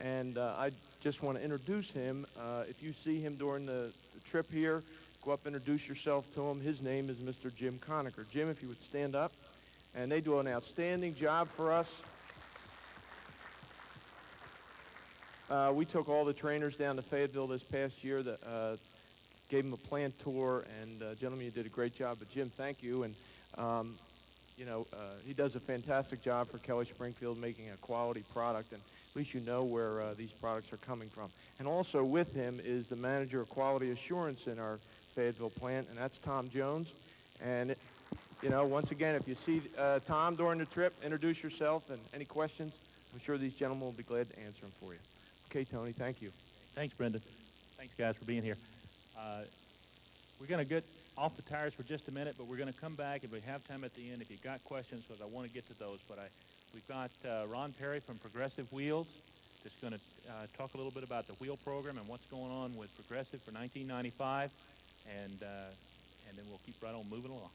And I just want to introduce him. If you see him during the trip here, go up, introduce yourself to him. His name is Mr. Jim Conacher. Jim, if you would stand up. And they do an outstanding job for us. we took all the trainers down to Fayetteville this past year, gave them a plant tour, and gentlemen, you did a great job. But Jim, thank you. And he does a fantastic job for Kelly Springfield making a quality product, and at least you know where these products are coming from. And also with him is the manager of quality assurance in our Fayetteville plant, and that's Tom Jones. And once again, if you see Tom during the trip, introduce yourself, and any questions, I'm sure these gentlemen will be glad to answer them for you. Okay, Tony, thank you. Thanks, Brendan. Thanks, guys, for being here. We're going to get off the tires for just a minute, but we're going to come back if we have time at the end if you've got questions, because I want to get to those. But we've got Ron Perry from Progressive Wheels just going to talk a little bit about the wheel program and what's going on with Progressive for 1995, and then we'll keep right on moving along.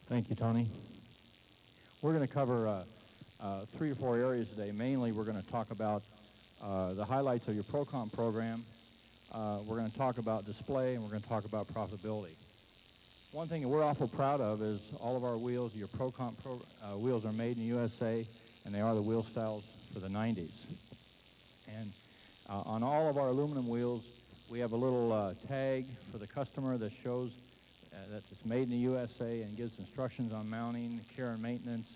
Thank you, Tony. We're going to cover 3 or 4 areas today. Mainly, we're going to talk about the highlights of your ProComp program. We're going to talk about display, and we're going to talk about profitability. One thing that we're awful proud of is all of our wheels, your ProComp wheels are made in the USA, and they are the wheel styles for the 90s. And on all of our aluminum wheels, we have a little tag for the customer that shows that it's made in the USA and gives instructions on mounting, care and maintenance,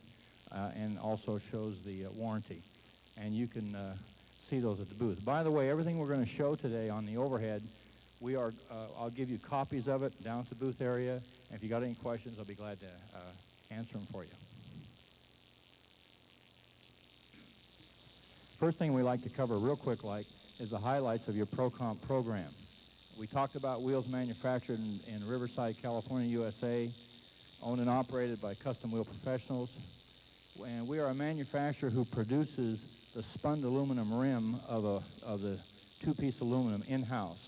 and also shows the warranty. And you can see those at the booth. By the way, everything we're going to show today on the overhead, I'll give you copies of it down at the booth area. And if you got any questions, I'll be glad to answer them for you. First thing we like to cover real quick is the highlights of your ProComp program. We talked about wheels manufactured in Riverside, California, USA, owned and operated by Custom Wheel Professionals. And we are a manufacturer who produces the spun aluminum rim of the two-piece aluminum in-house.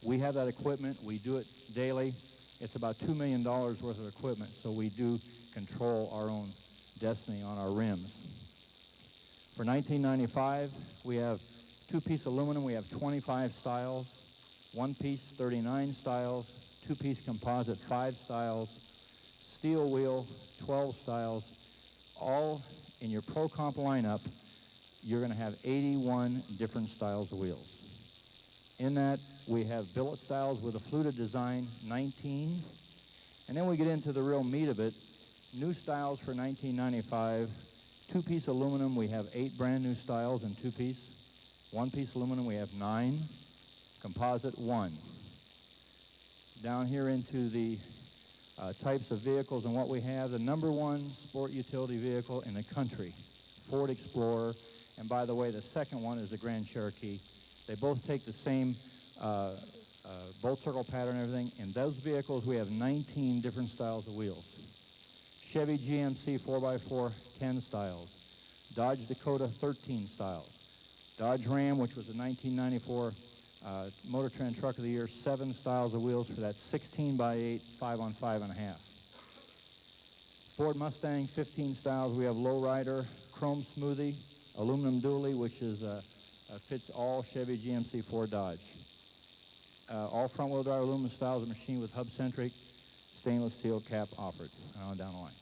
We have that equipment. We do it daily. It's about $2 million worth of equipment, so we do control our own destiny on our rims. For 1995, we have two-piece aluminum. We have 25 styles, one-piece 39 styles, two-piece composite 5 styles, steel wheel 12 styles. All in your ProComp lineup, you're going to have 81 different styles of wheels. In that, we have billet styles with a fluted design, 19. And then we get into the real meat of it. New styles for 1995. Two-piece aluminum, we have 8 brand new styles in two-piece. One-piece aluminum, we have 9. Composite, 1. Down here into the types of vehicles and what we have. The #1 sport utility vehicle in the country, Ford Explorer. And by the way, the second one is the Grand Cherokee. They both take the same bolt circle pattern and everything. In those vehicles, we have 19 different styles of wheels. Chevy GMC 4x4, 10 styles. Dodge Dakota, 13 styles. Dodge Ram, which was a 1994 Motor Trend Truck of the Year, 7 styles of wheels for that 16x8, 5x5.5. Ford Mustang, 15 styles. We have Lowrider, Chrome Smoothie, Aluminum Dually, which is fits all Chevy, GMC, Ford, Dodge. All front-wheel drive aluminum styles of machine with hub-centric stainless steel cap offered. On down the line.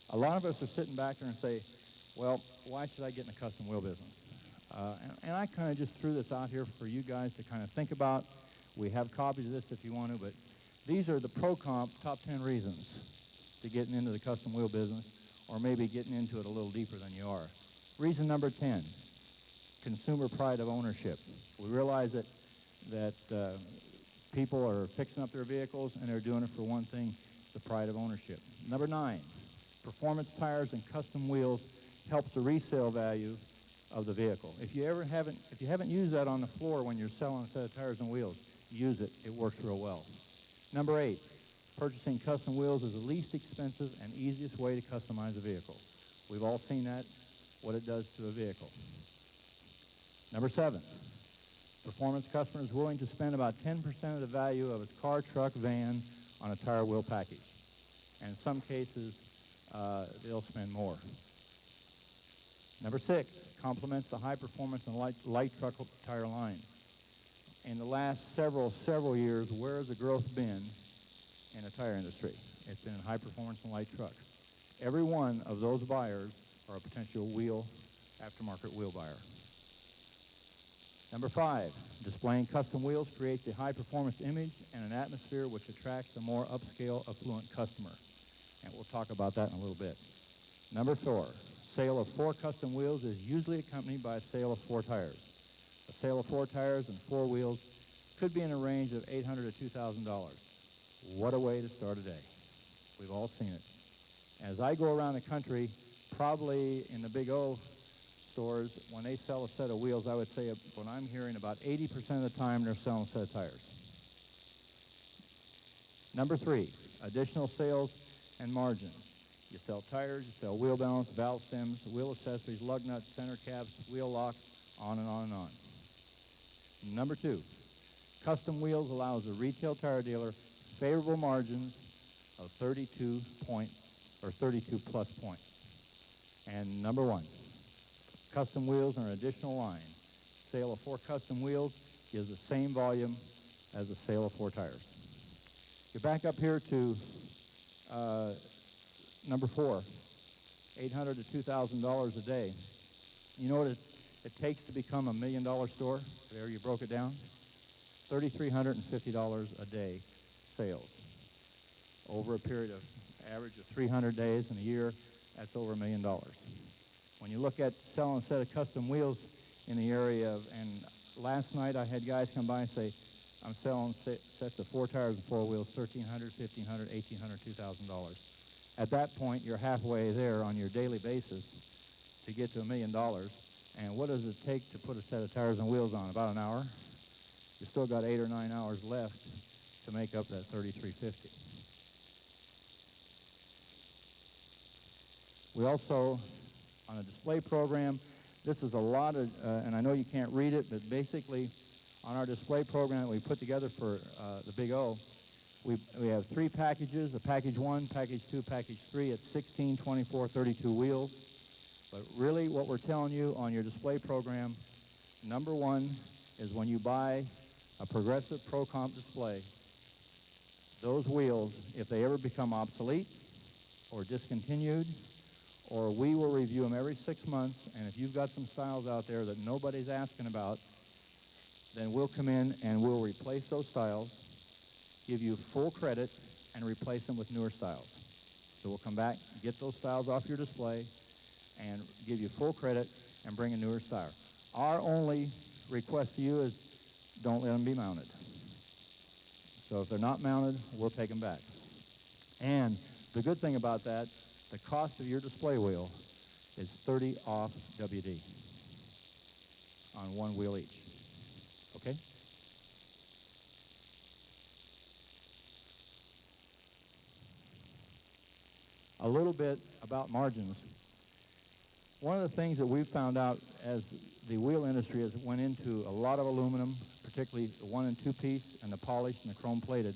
A lot of us are sitting back there and say, well, why should I get in the custom wheel business? And I kind of just threw this out here for you guys to kind of think about. We have copies of this if you want to, but these are the ProComp top 10 reasons to getting into the custom wheel business, or maybe getting into it a little deeper than you are. Reason number 10, consumer pride of ownership. We realize that people are fixing up their vehicles, and they're doing it for one thing, the pride of ownership. Number 9, performance tires and custom wheels helps the resale value of the vehicle. If you haven't used that on the floor when you're selling a set of tires and wheels, use it. It works real well. Number 8, purchasing custom wheels is the least expensive and easiest way to customize a vehicle. We've all seen that, what it does to a vehicle. Number 7, performance customer is willing to spend about 10% of the value of his car, truck, van on a tire wheel package. And in some cases, they'll spend more. Number 6, complements the high performance and light truck tire line. In the last several years, where has the growth been in the tire industry? It's been in high performance and light truck. Every one of those buyers or a potential aftermarket wheel buyer. Number 5, displaying custom wheels creates a high-performance image and an atmosphere which attracts a more upscale, affluent customer. And we'll talk about that in a little bit. Number 4, sale of 4 custom wheels is usually accompanied by a sale of 4 tires. A sale of 4 tires and 4 wheels could be in a range of $800 to $2,000. What a way to start a day. We've all seen it. As I go around the country, probably in the Big O stores, when they sell a set of wheels, I would say what I'm hearing about 80% of the time they're selling a set of tires. Number 3, additional sales and margins. You sell tires, you sell wheel balance, valve stems, wheel accessories, lug nuts, center caps, wheel locks, on and on and on. Number 2, custom wheels allows a retail tire dealer favorable margins of 32 plus points. And number 1, custom wheels are an additional line. Sale of 4 custom wheels gives the same volume as a sale of 4 tires. You back up here to number 4, $800 to $2,000 a day. You know what it takes to become a $1 million store? There, you broke it down. $3,350 a day sales. Over a period of average of 300 days in a year, that's over $1 million. When you look at selling a set of custom wheels in the area of, and last night I had guys come by and say, I'm selling sets of 4 tires and 4 wheels, $1,300, $1,500, $1,800, $2,000. At that point, you're halfway there on your daily basis to get to $1 million. And what does it take to put a set of tires and wheels on? About an hour. You still got 8 or 9 hours left to make up that $3,350. We also, on a display program, this is a lot of, and I know you can't read it, but basically on our display program that we put together for the Big O, we have 3 packages, a package 1, package 2, package 3 at 16, 24, 32 wheels. But really what we're telling you on your display program, number 1 is when you buy a Progressive Pro Comp display, those wheels, if they ever become obsolete or discontinued, or we will review them every 6 months, and if you've got some styles out there that nobody's asking about, then we'll come in and we'll replace those styles, give you full credit, and replace them with newer styles. So we'll come back, get those styles off your display, and give you full credit and bring a newer style. Our only request to you is don't let them be mounted. So if they're not mounted, we'll take them back. And the good thing about that, the cost of your display wheel is 30 off WD on 1 wheel each. Okay? A little bit about margins. One of the things that we've found out as the wheel industry has went into a lot of aluminum, particularly the 1 and 2 piece and the polished and the chrome plated,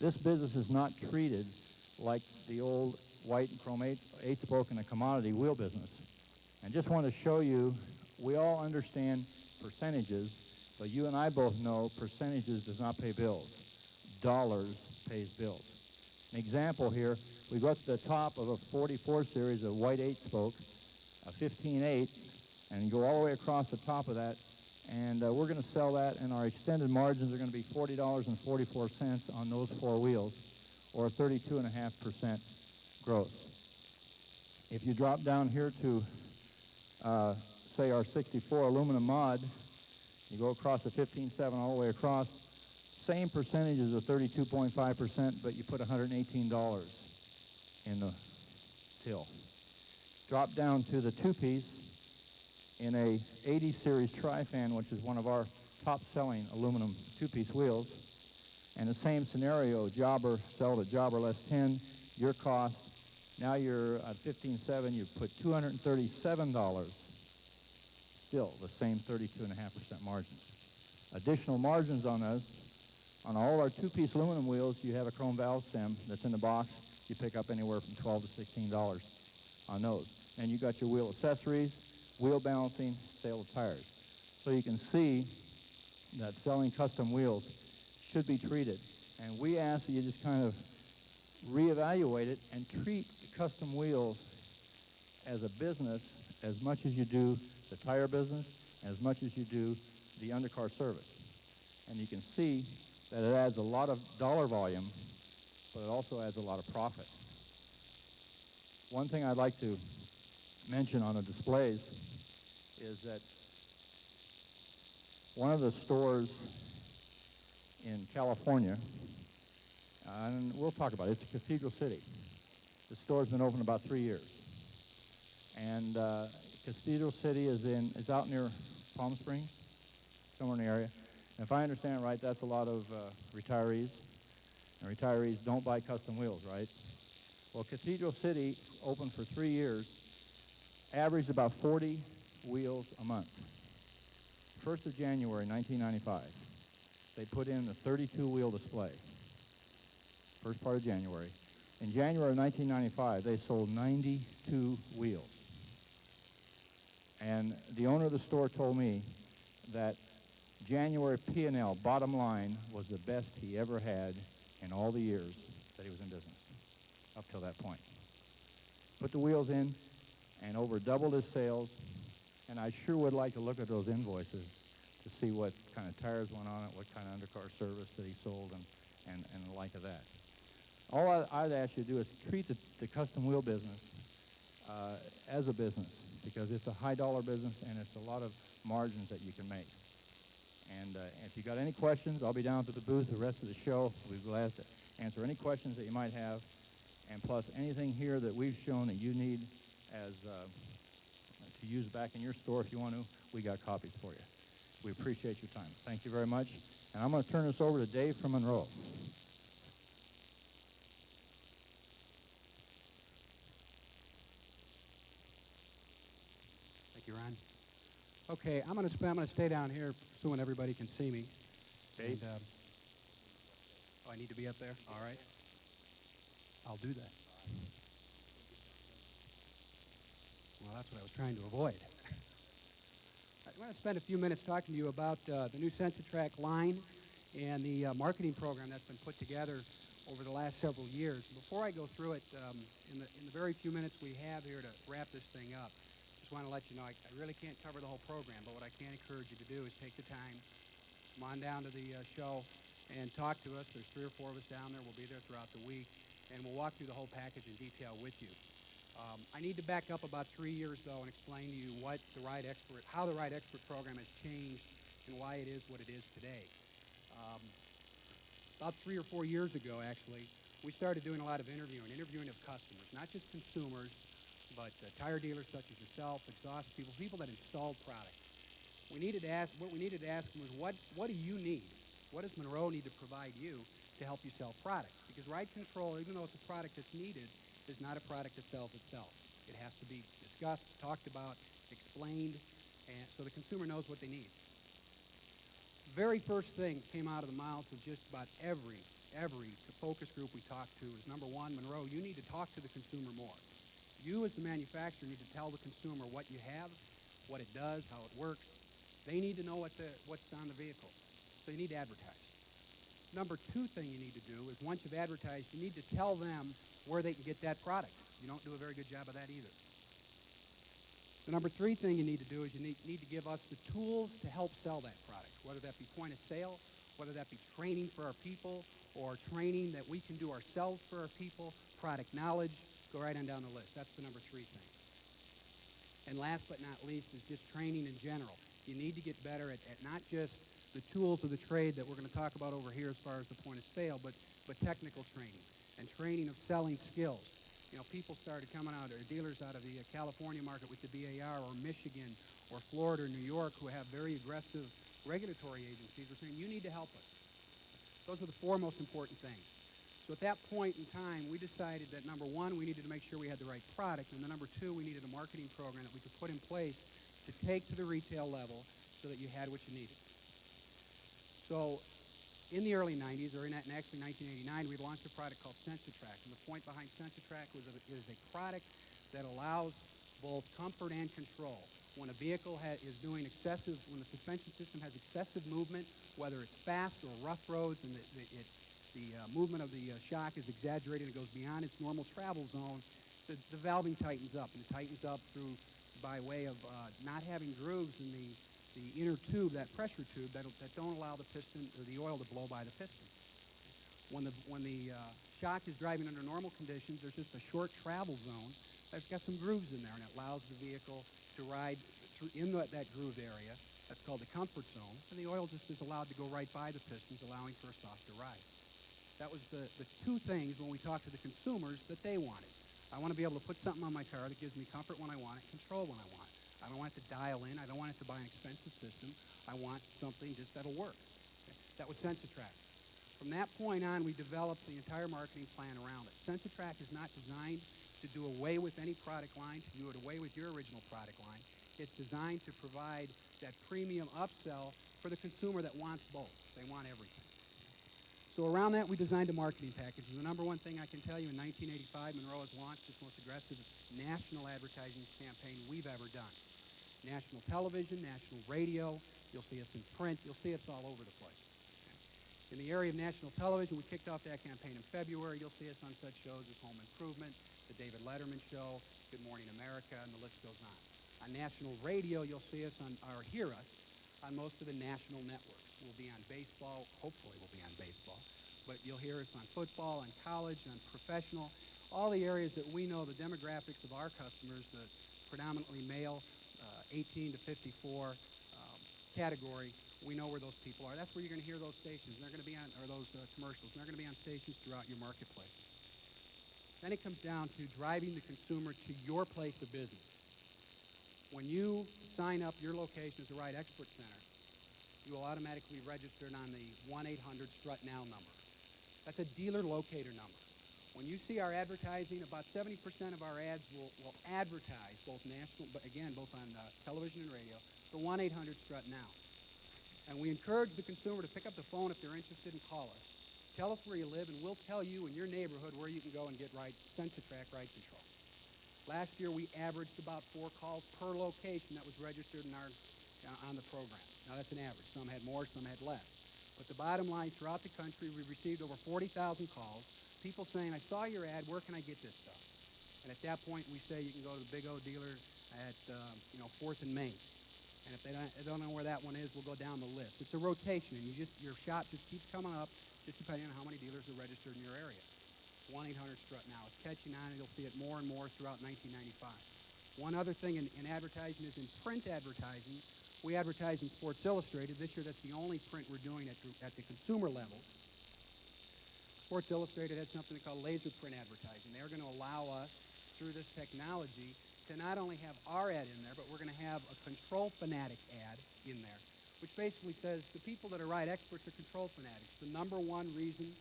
this business is not treated like the old white and chrome 8-spoke and a commodity wheel business. And just want to show you, we all understand percentages, but you and I both know percentages does not pay bills. Dollars pays bills. An example here, we go to the top of a 44 series of white 8-spoke, a 15/8, and you go all the way across the top of that, and we're going to sell that, and our extended margins are going to be $40.44 on those 4 wheels, or 32.5% gross. If you drop down here to, say, our 64 aluminum mod, you go across the 15/7 all the way across, same percentages of 32.5%, but you put $118 in the till. Drop down to the 2-piece in a 80 series Tri-Fan, which is one of our top-selling aluminum 2-piece wheels. And the same scenario, jobber, sell to jobber less 10, your cost, now you're at 15/7, you put $237, still the same 32.5% margins. Additional margins on us, on all our 2-piece aluminum wheels, you have a chrome valve stem that's in the box. You pick up anywhere from $12 to $16 on those. And you got your wheel accessories, wheel balancing, sale of tires. So you can see that selling custom wheels should be treated. And we ask that you just kind of reevaluate it and treat the custom wheels as a business as much as you do the tire business, as much as you do the undercar service. And you can see that it adds a lot of dollar volume, but it also adds a lot of profit. One thing I'd like to mention on the displays is that one of the stores in California, and we'll talk about it, it's Cathedral City. The store's been open about 3 years. And Cathedral City is out near Palm Springs, somewhere in the area. And if I understand right, that's a lot of retirees. And retirees don't buy custom wheels, right? Well, Cathedral City, open for 3 years, averaged about 40 wheels a month. 1st of January, 1995, they put in the 32-wheel display. First part of January. In January of 1995, they sold 92 wheels. And the owner of the store told me that January P&L, bottom line, was the best he ever had in all the years that he was in business, up till that point. Put the wheels in and over doubled his sales, and I sure would like to look at those invoices to see what kind of tires went on it, what kind of undercar service that he sold, and the like of that. All I'd ask you to do is treat the custom wheel business as a business, because it's a high dollar business and it's a lot of margins that you can make. And if you got any questions, I'll be down at the booth the rest of the show. We'll be glad to answer any questions that you might have, and plus anything here that we've shown that you need as to use back in your store if you want to, we got copies for you. We appreciate your time. Thank you very much. And I'm going to turn this over to Dave from Monroe. Thank you, Ron. Okay, I'm going to stay down here so everybody can see me. Dave? And, oh, I need to be up there? All right. I'll do that. Well, that's what I was trying to avoid. I want to spend a few minutes talking to you about the new SensaTrack line and the marketing program that's been put together over the last several years. Before I go through it, in the very few minutes we have here to wrap this thing up, just want to let you know I really can't cover the whole program, but what I can encourage you to do is take the time, come on down to the show and talk to us. There's 3 or 4 of us down there. We'll be there throughout the week, and we'll walk through the whole package in detail with you. I need to back up about 3 years, though, and explain to you how the Ride Expert program has changed and why it is what it is today. About 3 or 4 years ago, actually, we started doing a lot of interviewing of customers, not just consumers, but tire dealers such as yourself, exhaust people that installed product. What we needed to ask them was, what do you need? What does Monroe need to provide you to help you sell product? Because ride control, even though it's a product that's needed, is not a product that sells itself. It has to be discussed, talked about, explained, and so the consumer knows what they need. Very first thing came out of the mouths of just about every focus group we talked to is, number one, Monroe, you need to talk to the consumer more. You as the manufacturer need to tell the consumer what you have, what it does, how it works. They need to know what's on the vehicle. So you need to advertise. Number 2 thing you need to do is, once you've advertised, you need to tell them where they can get that product. You don't do a very good job of that either. The number 3 thing you need to do is you need to give us the tools to help sell that product, whether that be point of sale, whether that be training for our people, or training that we can do ourselves for our people, product knowledge, go right on down the list. That's the number 3 thing. And last but not least is just training in general. You need to get better at not just the tools of the trade that we're going to talk about over here as far as the point of sale, but technical training and training of selling skills. You know, people started coming out, or dealers out of the California market with the BAR, or Michigan, or Florida, or New York, who have very aggressive regulatory agencies, are saying, you need to help us. Those are the 4 most important things. So at that point in time, we decided that, number 1, we needed to make sure we had the right product, and then number 2, we needed a marketing program that we could put in place to take to the retail level so that you had what you needed. So in the early 90s, or actually 1989, we launched a product called SensaTrack. And the point behind SensaTrack was that it is a product that allows both comfort and control. When a vehicle is doing excessive, when the suspension system has excessive movement, whether it's fast or rough roads, and the movement of the shock is exaggerated, it goes beyond its normal travel zone, the valving tightens up, and it tightens up through by way of not having grooves in the inner tube, that pressure tube, that don't allow the piston or the oil to blow by the piston. When the shock is driving under normal conditions, there's just a short travel zone that's got some grooves in there, and it allows the vehicle to ride through in that groove area. That's called the comfort zone, and the oil just is allowed to go right by the pistons, allowing for a softer ride. That was the two things when we talked to the consumers that they wanted. I want to be able to put something on my car that gives me comfort when I want it, control when I want it. I don't want it to dial in. I don't want it to buy an expensive system. I want something just that'll work. Okay? That was SensaTrack. From that point on, we developed the entire marketing plan around it. SensaTrack is not designed to do away with any product line, to do it away with your original product line. It's designed to provide that premium upsell for the consumer that wants both. They want everything. So around that, we designed a marketing package. And the number one thing I can tell you, in 1985, Monroe has launched its most aggressive national advertising campaign we've ever done. National television, national radio, you'll see us in print, you'll see us all over the place. In the area of national television, we kicked off that campaign in February. You'll see us on such shows as Home Improvement, The David Letterman Show, Good Morning America, and the list goes on. On national radio, you'll see us on, or hear us on most of the national networks. We'll be on baseball, hopefully we'll be on baseball, but you'll hear us on football, on college, on professional, all the areas that we know the demographics of our customers, the predominantly male, 18 to 54 category, we know where those people are. That's where you're going to hear those stations. They're going to be on, or those commercials. And they're going to be on stations throughout your marketplace. Then it comes down to driving the consumer to your place of business. When you sign up your location as a Ride Expert Center, you will automatically register on the 1-800-STRUT-NOW number. That's a dealer locator number. When you see our advertising, about 70% of our ads will advertise both national, but again, both on television and radio, the 1-800-STRUT-NOW. And we encourage the consumer to pick up the phone if they're interested and call us. Tell us where you live, and we'll tell you in your neighborhood where you can go and get SensaTrack ride control. Last year, we averaged about 4 calls per location that was registered in on the program. Now, that's an average. Some had more, some had less. But the bottom line, throughout the country, we received over 40,000 calls, people saying, I saw your ad, where can I get this stuff? And at that point, we say you can go to the Big O dealer at 4th and Main. And if they don't know where that one is, we'll go down the list. It's a rotation, and your shop just keeps coming up, just depending on how many dealers are registered in your area. 1-800-STRUT-NOW. It's catching on, and you'll see it more and more throughout 1995. One other thing in advertising is in print advertising. We advertise in Sports Illustrated. This year, that's the only print we're doing at the consumer level. Sports Illustrated has something they call laser print advertising. They're going to allow us, through this technology, to not only have our ad in there, but we're going to have a Control Fanatic ad in there, which basically says the people that are ride experts are control fanatics. The number one reason,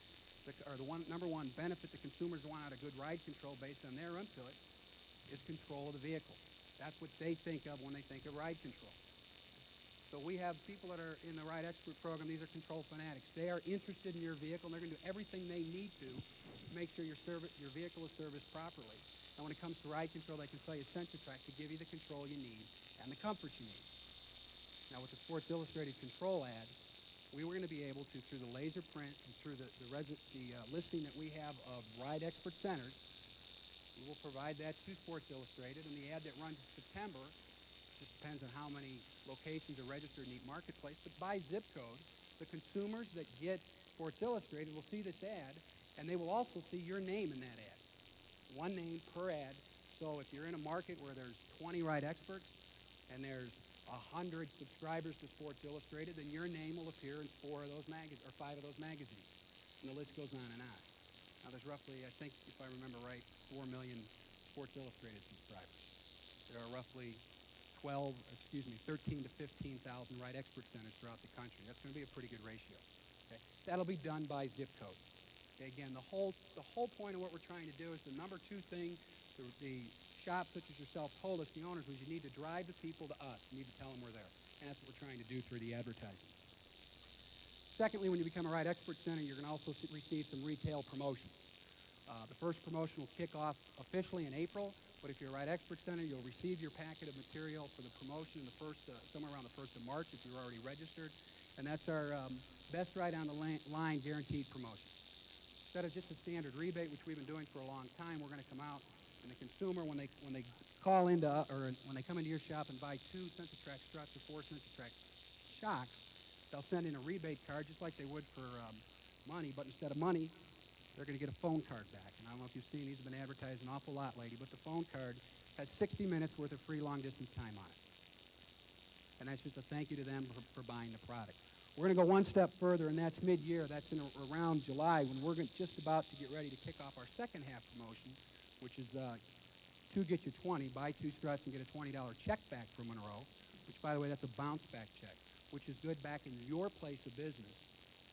number one benefit the consumers want out of good ride control based on their input is control of the vehicle. That's what they think of when they think of ride control. So we have people that are in the Ride Expert program. These are control fanatics. They are interested in your vehicle, and they're going to do everything they need to make sure your vehicle is serviced properly. And when it comes to ride control, they can sell you SensaTrack to give you the control you need and the comfort you need. Now, with the Sports Illustrated control ad, we were going to be able to, through the laser print and through the listing that we have of Ride Expert Centers, we will provide that to Sports Illustrated, and the ad that runs in September just depends on how many locations are registered in each marketplace, but by zip code, the consumers that get Sports Illustrated will see this ad, and they will also see your name in that ad. One name per ad. So if you're in a market where there's 20 Ride Experts and there's 100 subscribers to Sports Illustrated, then your name will appear in 5 of those magazines, and the list goes on and on. Now there's roughly, I think, if I remember right, 4 million Sports Illustrated subscribers. There are roughly 13 to 15,000 Ride Expert Centers throughout the country. That's going to be a pretty good ratio. Okay? That'll be done by zip code. Okay? Again, the whole point of what we're trying to do is the number 2 thing the shops such as yourself told us, the owners, was you need to drive the people to us. You need to tell them we're there. And that's what we're trying to do through the advertising. Secondly, when you become a Ride Expert Center, you're going to also receive some retail promotions. The first promotion will kick off officially in April, but if you're a Ride Expert Center, you'll receive your packet of material for the promotion in the somewhere around the 1st of March if you're already registered. And that's our best ride on the line guaranteed promotion. Instead of just a standard rebate, which we've been doing for a long time, we're going to come out And the consumer, when they call into, or when they come into your shop and buy 2 Sensatrack struts or 4 Sensatrack shocks, they'll send in a rebate card just like they would for money, but instead of money, they're going to get a phone card back. And I don't know if you've seen, these have been advertised an awful lot lately, but the phone card has 60 minutes worth of free long-distance time on it. And that's just a thank you to them for buying the product. We're going to go one step further, and that's mid-year. That's in around July, when we're just about to get ready to kick off our second half promotion, which is 2 get you 20, buy 2 struts and get a $20 check back from Monroe, which, by the way, that's a bounce back check, which is good back in your place of business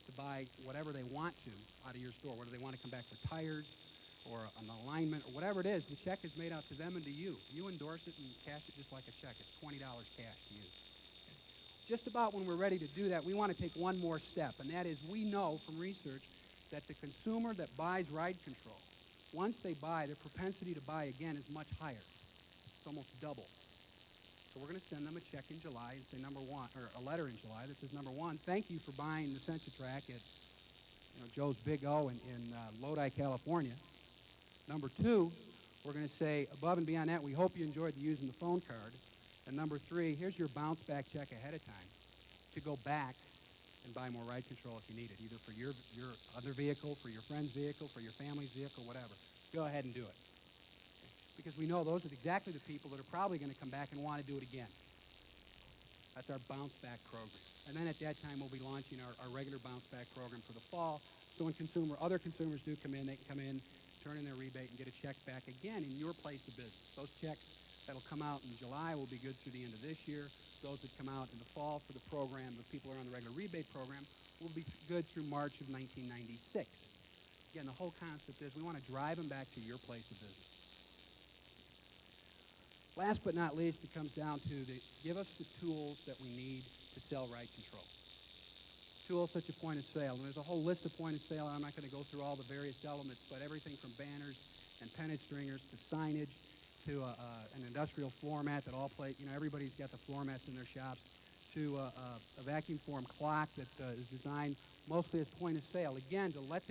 to buy whatever they want to out of your store, whether they want to come back for tires or an alignment or whatever it is. The check is made out to them and to you. You endorse it and cash it just like a check. It's $20 cash to you. Just about when we're ready to do that, we want to take one more step, and that is we know from research that the consumer that buys ride control, once they buy, their propensity to buy again is much higher. It's almost double. So we're going to send them a check in July and say number 1, or a letter in July that says, number 1, thank you for buying the Sensatrack at Joe's Big O in Lodi, California. Number 2, we're going to say, above and beyond that, we hope you enjoyed using the phone card. And number 3, here's your bounce back check ahead of time to go back and buy more ride control if you need it, either for your other vehicle, for your friend's vehicle, for your family's vehicle, whatever. Go ahead and do it. Because we know those are exactly the people that are probably going to come back and want to do it again. That's our bounce back program. And then at that time, we'll be launching our regular bounce back program for the fall. So when other consumers do come in, they can come in, turn in their rebate, and get a check back again in your place of business. Those checks that'll come out in July will be good through the end of this year. Those that come out in the fall for the program, the people who are on the regular rebate program, will be good through March of 1996. Again, the whole concept is we want to drive them back to your place of business. Last but not least, it comes down to give us the tools that we need to sell ride control. Tools such as point of sale. And there's a whole list of point of sale. I'm not going to go through all the various elements, but everything from banners and pennant stringers to signage to an industrial floor mat that everybody's got the floor mats in their shops, to a vacuum form clock that is designed mostly as point of sale. Again, to let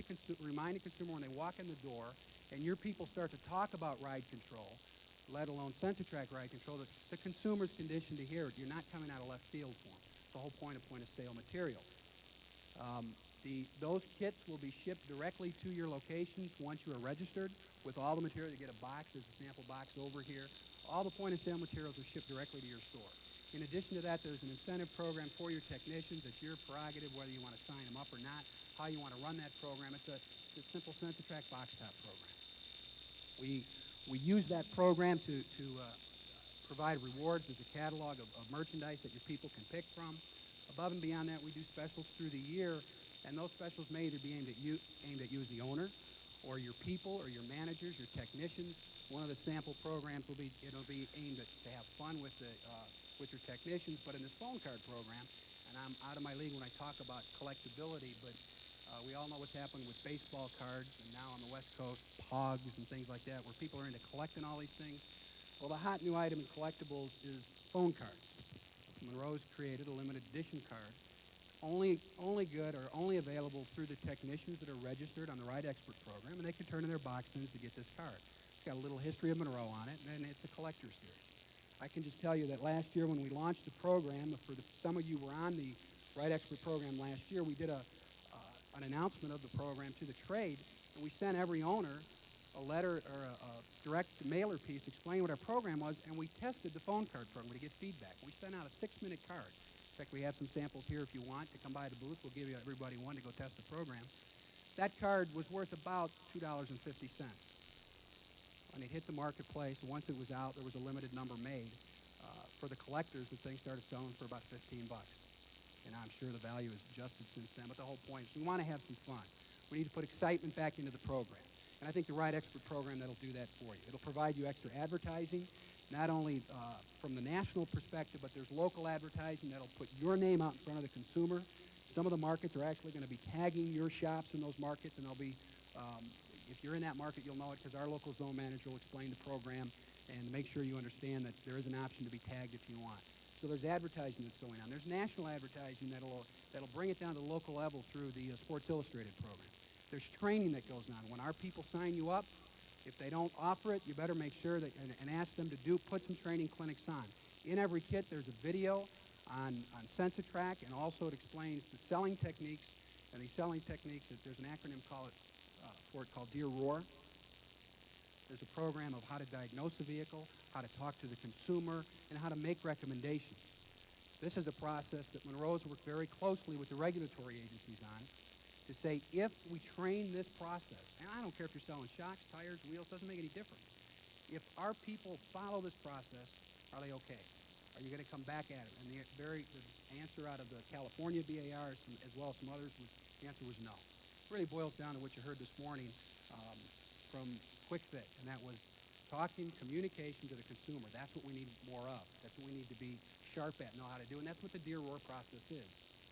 remind the consumer when they walk in the door and your people start to talk about ride control, let alone Sensatrack ride control, that the consumer's conditioned to hear it. You're not coming out of left field for them. It's the whole point of sale material. Those kits will be shipped directly to your locations once you are registered with all the material. You get a box. There's a sample box over here. All the point-of-sale materials are shipped directly to your store. In addition to that, there's an incentive program for your technicians. It's your prerogative whether you want to sign them up or not, how you want to run that program. It's a simple Sensatrack box top program. We use that program to provide rewards. There's a catalog of merchandise that your people can pick from. Above and beyond that, we do specials through the year, and those specials may either be aimed at you as the owner, or your people, or your managers, your technicians. One of the sample programs will be aimed to have fun with your technicians. But in this phone card program, and I'm out of my league when I talk about collectability, but we all know what's happened with baseball cards, and now on the West Coast, pogs and things like that, where people are into collecting all these things. Well, the hot new item in collectibles is phone cards. Monroe's created a limited edition card, only good or only available through the technicians that are registered on the Ride Expert program, and they can turn in their boxes to get this card. It's got a little history of Monroe on it, and it's a collector's series. I can just tell you that last year when we launched the program, some of you were on the Ride Expert program last year, we did an announcement of the program to the trade, and we sent every owner a letter or a direct mailer piece explaining what our program was, and we tested the phone card program to get feedback. We sent out a 6-minute card. In fact, we have some samples here if you want to come by the booth. We'll give you everybody one to go test the program. That card was worth about $2.50. When it hit the marketplace, once it was out, there was a limited number made. For the collectors, the thing started selling for about $15. And I'm sure the value has adjusted since then. But the whole point is we want to have some fun. We need to put excitement back into the program. And I think the Ride Expert program that'll do that for you. It'll provide you extra advertising, not only from the national perspective, but there's local advertising that'll put your name out in front of the consumer. Some of the markets are actually going to be tagging your shops in those markets, and they'll be, if you're in that market, you'll know it because our local zone manager will explain the program and make sure you understand that there is an option to be tagged if you want. So there's advertising that's going on. There's national advertising that'll bring it down to the local level through the Sports Illustrated program. There's training that goes on. When our people sign you up, If they don't offer it, you better make sure that, and ask them to put some training clinics on. In every kit, there's a video on SensaTrack, and also it explains the selling techniques. And these selling techniques, there's an acronym for it called Deer Roar. There's a program of how to diagnose a vehicle, how to talk to the consumer, and how to make recommendations. This is a process that Monroe's worked very closely with the regulatory agencies on to say if we train this process, and I don't care if you're selling shocks, tires, wheels, doesn't make any difference. If our people follow this process, are they okay? Are you going to come back at it? And the answer out of the California BAR, as well as some others, the answer was no. It really boils down to what you heard this morning from Quick Fit, and that was talking, communication to the consumer. That's what we need more of. That's what we need to be sharp at, know how to do, and that's what the Deer Roar process is.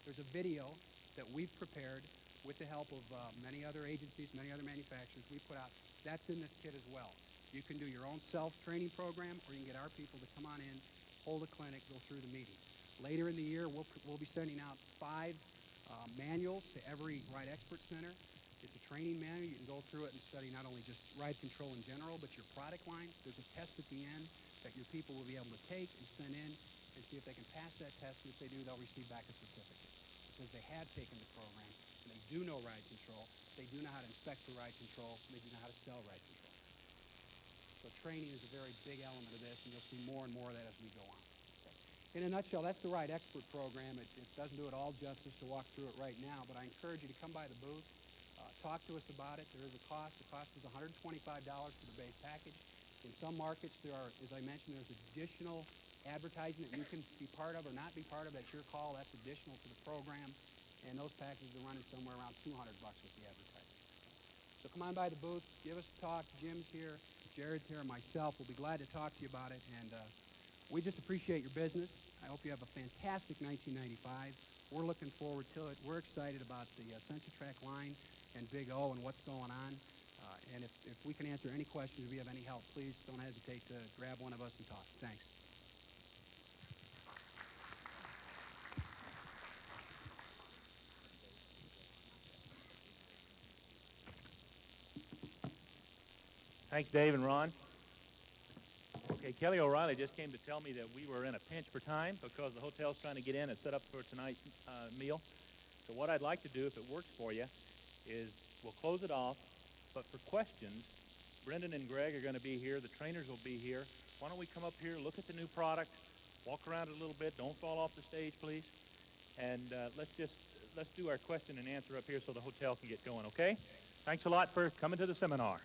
There's a video that we've prepared with the help of many other agencies, many other manufacturers we put out. That's in this kit as well. You can do your own self-training program, or you can get our people to come on in, hold a clinic, go through the meeting. Later in the year, we'll be sending out 5 manuals to every Ride Expert Center. It's a training manual. You can go through it and study not only just ride control in general, but your product line. There's a test at the end that your people will be able to take and send in and see if they can pass that test. And if they do, they'll receive back a certificate because they have taken the program and they do know ride control. They do know how to inspect for ride control. And they do know how to sell ride control. So training is a very big element of this, and you'll see more and more of that as we go on. In a nutshell, that's the Ride Expert program. It doesn't do it all justice to walk through it right now, but I encourage you to come by the booth, talk to us about it. There is a cost. The cost is $125 for the base package. In some markets, there are, as I mentioned, there's additional advertising that you can be part of or not be part of. That's your call. That's additional to the program, and those packages are running somewhere around $200 with the advertising. So come on by the booth, give us a talk. Jim's here, Jared's here, and myself. We'll be glad to talk to you about it, and we just appreciate your business. I hope you have a fantastic 1995. We're looking forward to it. We're excited about the SensaTrack line and Big O and what's going on. And if we can answer any questions, if you have any help, please don't hesitate to grab one of us and talk. Thanks. Thanks, Dave and Ron. Okay, Kelly O'Reilly just came to tell me that we were in a pinch for time because the hotel's trying to get in and set up for tonight's meal. So what I'd like to do, if it works for you, is we'll close it off. But for questions, Brendan and Greg are going to be here. The trainers will be here. Why don't we come up here, look at the new product, walk around it a little bit. Don't fall off the stage, please. And let's do our question and answer up here so the hotel can get going, okay? Thanks a lot for coming to the seminar.